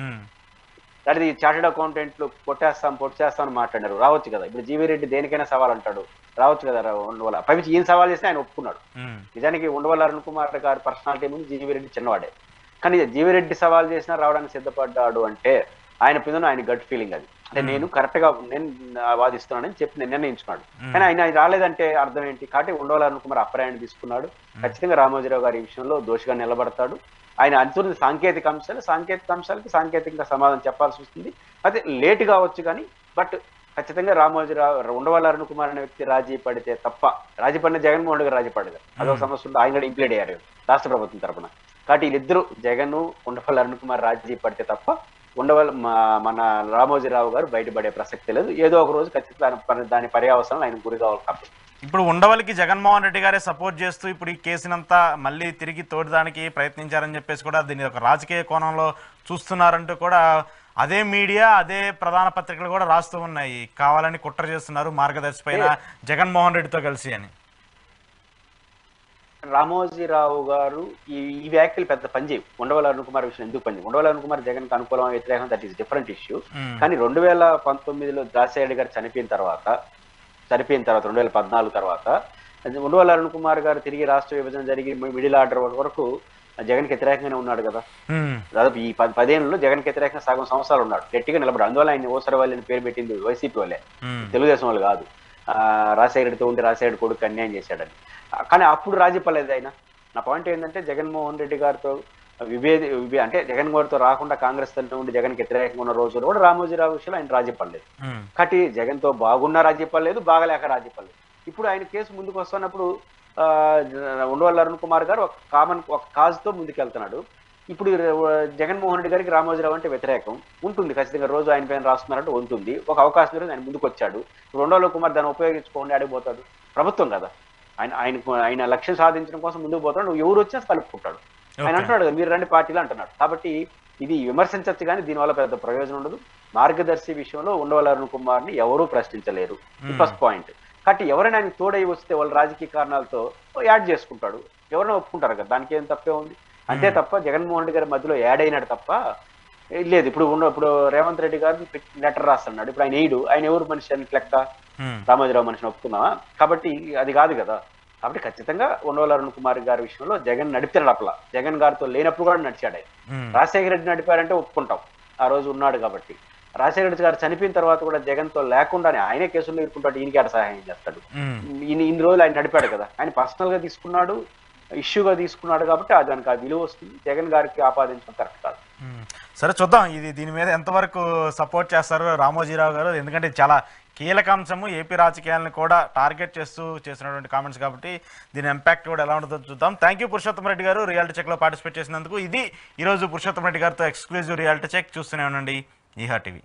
అది చార్టెడ్ అకౌంటెంట్లు పొట్టేస్తాం అని మాట్లాడారు, రావచ్చు కదా. ఇప్పుడు జీవీ రెడ్డి దేనికైనా సవాల్ అంటాడు, రావచ్చు కదా ఉండవల్లి. పైకి ఈయన సవాల్ చేస్తే ఆయన ఒప్పుకున్నాడు. నిజానికి ఉండవల్లి అరుణ్ కుమార్ గారి పర్సనాలిటీ ముందు జీవీ రెడ్డి చిన్నవాడే, కానీ జీవీ రెడ్డి సవాల్ చేసినా రావడానికి సిద్ధపడ్డాడు అంటే ఆయన పిల్లలు ఆయన గట్ ఫీలింగ్ అది. అంటే నేను కరెక్ట్ గా నేను వాదిస్తున్నానని చెప్పి నేను నిర్ణయించుకున్నాడు. కానీ ఆయన రాలేదంటే అర్థం ఏంటి? కాబట్టి ఉండవల్లి అరుణ్ కుమార్ అప్రాయాన్ని తీసుకున్నాడు. ఖచ్చితంగా రామోజీరావు గారి విషయంలో దోషిగా నిలబడతాడు. ఆయన అంటున్నది సాంకేతిక అంశాలకి సాంకేతికంగా సమాధానం చెప్పాల్సి వస్తుంది. అదే లేట్ కావచ్చు కానీ బట్ ఖచ్చితంగా ఉండవల్లి అరుణ్ కుమార్ అనే వ్యక్తి రాజీ పడితే తప్ప, రాజీ పడిన జగన్మోహన్ రెడ్డి గారు రాజీ పడదు, అదొక సమస్య ఉంది. ఆయన కూడా ఇంప్లీడ్ అయ్యారు రాష్ట్ర ప్రభుత్వం తరఫున. కాబట్టి వీళ్ళిద్దరూ జగన్ ఉండవల్లి అరుణ్ కుమార్ రాజీ పడితే తప్ప మన రామోజీరావు గారు బయటపడే ప్రసక్తి లేదు. ఏదో ఒక రోజు ఖచ్చితంగా దాని పర్యావసనం ఆయన గురి కావాలి. కాబట్టి ఇప్పుడు ఉండవల్లికి జగన్మోహన్ రెడ్డి గారే సపోర్ట్ చేస్తూ ఇప్పుడు ఈ కేసునంతా మళ్ళీ తిరిగి తోడడానికి ప్రయత్నించారని చెప్పేసి కూడా దీన్ని ఒక రాజకీయ కోణంలో చూస్తున్నారంటూ కూడా అదే మీడియా, అదే ప్రధాన పత్రికలు కూడా రాస్తూ ఉన్నాయి. కావాలని కుట్ర చేస్తున్నారు మార్గదర్శి పైన జగన్మోహన్ రెడ్డితో కలిసి అని. రామోజీరావు గారు ఈ వ్యాఖ్యలు పెద్ద పనిచేయవు. ఉండవల్లి అరుణ్ కుమార్ విషయం ఎందుకు పనిచేయవు? ఉండవల్లి అరుణ్ కుమార్ జగన్ కి అనుకూలం వ్యతిరేకం, దట్ ఈస్ డిఫరెంట్ ఇష్యూ. కానీ 2019లో రాజశేఖర్ గారు చనిపోయిన తర్వాత 2014 తర్వాత ఉండవల్లి అరుణ్ కుమార్ గారు తిరిగి రాష్ట్ర విభజన జరిగి మిడిల్ ఆర్డర్ వరకు జగన్ కి వ్యతిరేకంగానే ఉన్నాడు కదా. దాదాపు ఈ 10 ఏళ్ళలో జగన్ కి వ్యతిరేకంగా సగం సంవత్సరాలు ఉన్నాడు, గట్టిగా నిలబడి. అందువల్ల ఆయన ఓసరవల్లి అని పేరు పెట్టింది వైసీపీ వాళ్ళే, తెలుగుదేశం వాళ్ళు కాదు. రాజశేఖర రెడ్డితో ఉండి రాజశేఖర కొడుకు అన్యాయం చేశాడని. కానీ అప్పుడు రాజీ పడలేదు ఆయన. నా పాయింట్ ఏంటంటే జగన్మోహన్ రెడ్డి గారితో అంటే జగన్ గారితో రాకుండా కాంగ్రెస్ తరఫున ఉండి జగన్కి వ్యతిరేకంగా ఉన్న రోజులు కూడా రామోజీరావు విషయంలో ఆయన రాజీ పడలేదు. కాబట్టి జగన్ తో బాగున్నా రాజీ పడలేదు, బాగలేక రాజీ పడలేదు. ఇప్పుడు ఆయన కేసు ముందుకు వస్తున్నప్పుడు ఉండవల్లి అరుణ్ కుమార్ గారు ఒక కాజ్ తో ముందుకెళ్తున్నాడు. ఇప్పుడు జగన్మోహన్ రెడ్డి గారికి రామోజీరావు అంటే వ్యతిరేకం ఉంటుంది ఖచ్చితంగా, రోజు ఆయన పైన రాస్తున్నారంటే ఉంటుంది. ఒక అవకాశం ఆయన ముందుకు వచ్చాడు. ఇప్పుడు ఉండవల్లి కుమార్ దాన్ని ఉపయోగించుకోండి అడిగిపోతాడు. ప్రభుత్వం కదా, ఆయన లక్ష్యం సాధించడం కోసం ముందుకు పోతాడు. నువ్వు ఎవరు వచ్చినా కలుపుకుంటాడు. ఆయన అంటున్నాడు కదా, మీరు రండి పార్టీలో అంటున్నాడు. కాబట్టి ఇది విమర్శించచ్చు కానీ దీనివల్ల పెద్ద ప్రయోజనం ఉండదు. మార్గదర్శి విషయంలో ఉండవల్లి అరుణ్ కుమార్ ని ఎవరూ ప్రశ్నించలేరు, ఫస్ట్ పాయింట్. కాబట్టి ఎవరైనా ఆయన తోడై వస్తే వాళ్ళ రాజకీయ కారణాలతో యాడ్ చేసుకుంటాడు, ఎవరైనా ఒప్పుకుంటారు కదా, దానికి ఏం తప్పే ఉంది. అంతే తప్ప జగన్మోహన్ రెడ్డి గారి మధ్యలో యాడ్ అయినాడు తప్ప లేదు. ఇప్పుడు రేవంత్ రెడ్డి గారు లెటర్ రాస్తున్నాడు, ఇప్పుడు ఆయన ఎవరు మనిషి అని లెక్క? రామోజీరావు మనిషిని ఒప్పుకున్నావా? కాబట్టి అది కాదు కదా. కాబట్టి ఖచ్చితంగా ఉండవల్లి అరుణ్ కుమార్ గారి విషయంలో జగన్ నడిపాడు. అట్లా జగన్ గారితో లేనప్పుడు కూడా నడిచాడు ఆయన. రాజశేఖర రెడ్డి నడిపారంటే ఒప్పుకుంటాం, ఆ రోజు ఉన్నాడు కాబట్టి. రాజశేఖర రెడ్డి గారు చనిపోయిన తర్వాత కూడా జగన్ తో లేకుండానే ఆయనే కేసులు ఎదుర్కొంటాడు, ఈయనకి ఆడ సహాయం చేస్తాడు. ఇన్ని రోజులు ఆయన నడిపాడు కదా, ఆయన పర్సనల్ గా తీసుకున్నాడు, ఇష్యూగా తీసుకున్నాడు. కాబట్టి దానికి ఆ విలువ వస్తుంది. జగన్ గారికి ఆపాదించడం కరెక్ట్ కాదు. సరే చూద్దాం దీని మీద ఎంతవరకు సపోర్ట్ చేస్తారు రామోజీరావు గారు, ఎందుకంటే చాలా కీలక అంశము, ఏపీ రాజకీయాలను కూడా టార్గెట్ చేస్తూ చేసినటువంటి కామెంట్స్ కాబట్టి దీని ఇంపాక్ట్ కూడా ఎలా ఉంటుందో చూద్దాం. థ్యాంక్ యూ పురుషోత్తమ రెడ్డి గారు రియాలిటీ చెక్లో పార్టిసిపేట్ చేసినందుకు. ఇది ఈరోజు పురుషోత్తమ రెడ్డి గారితో ఎక్స్క్లూజివ్ రియాలిటీ చెక్. చూస్తూనే ఉండండి ఈహా టీవీ.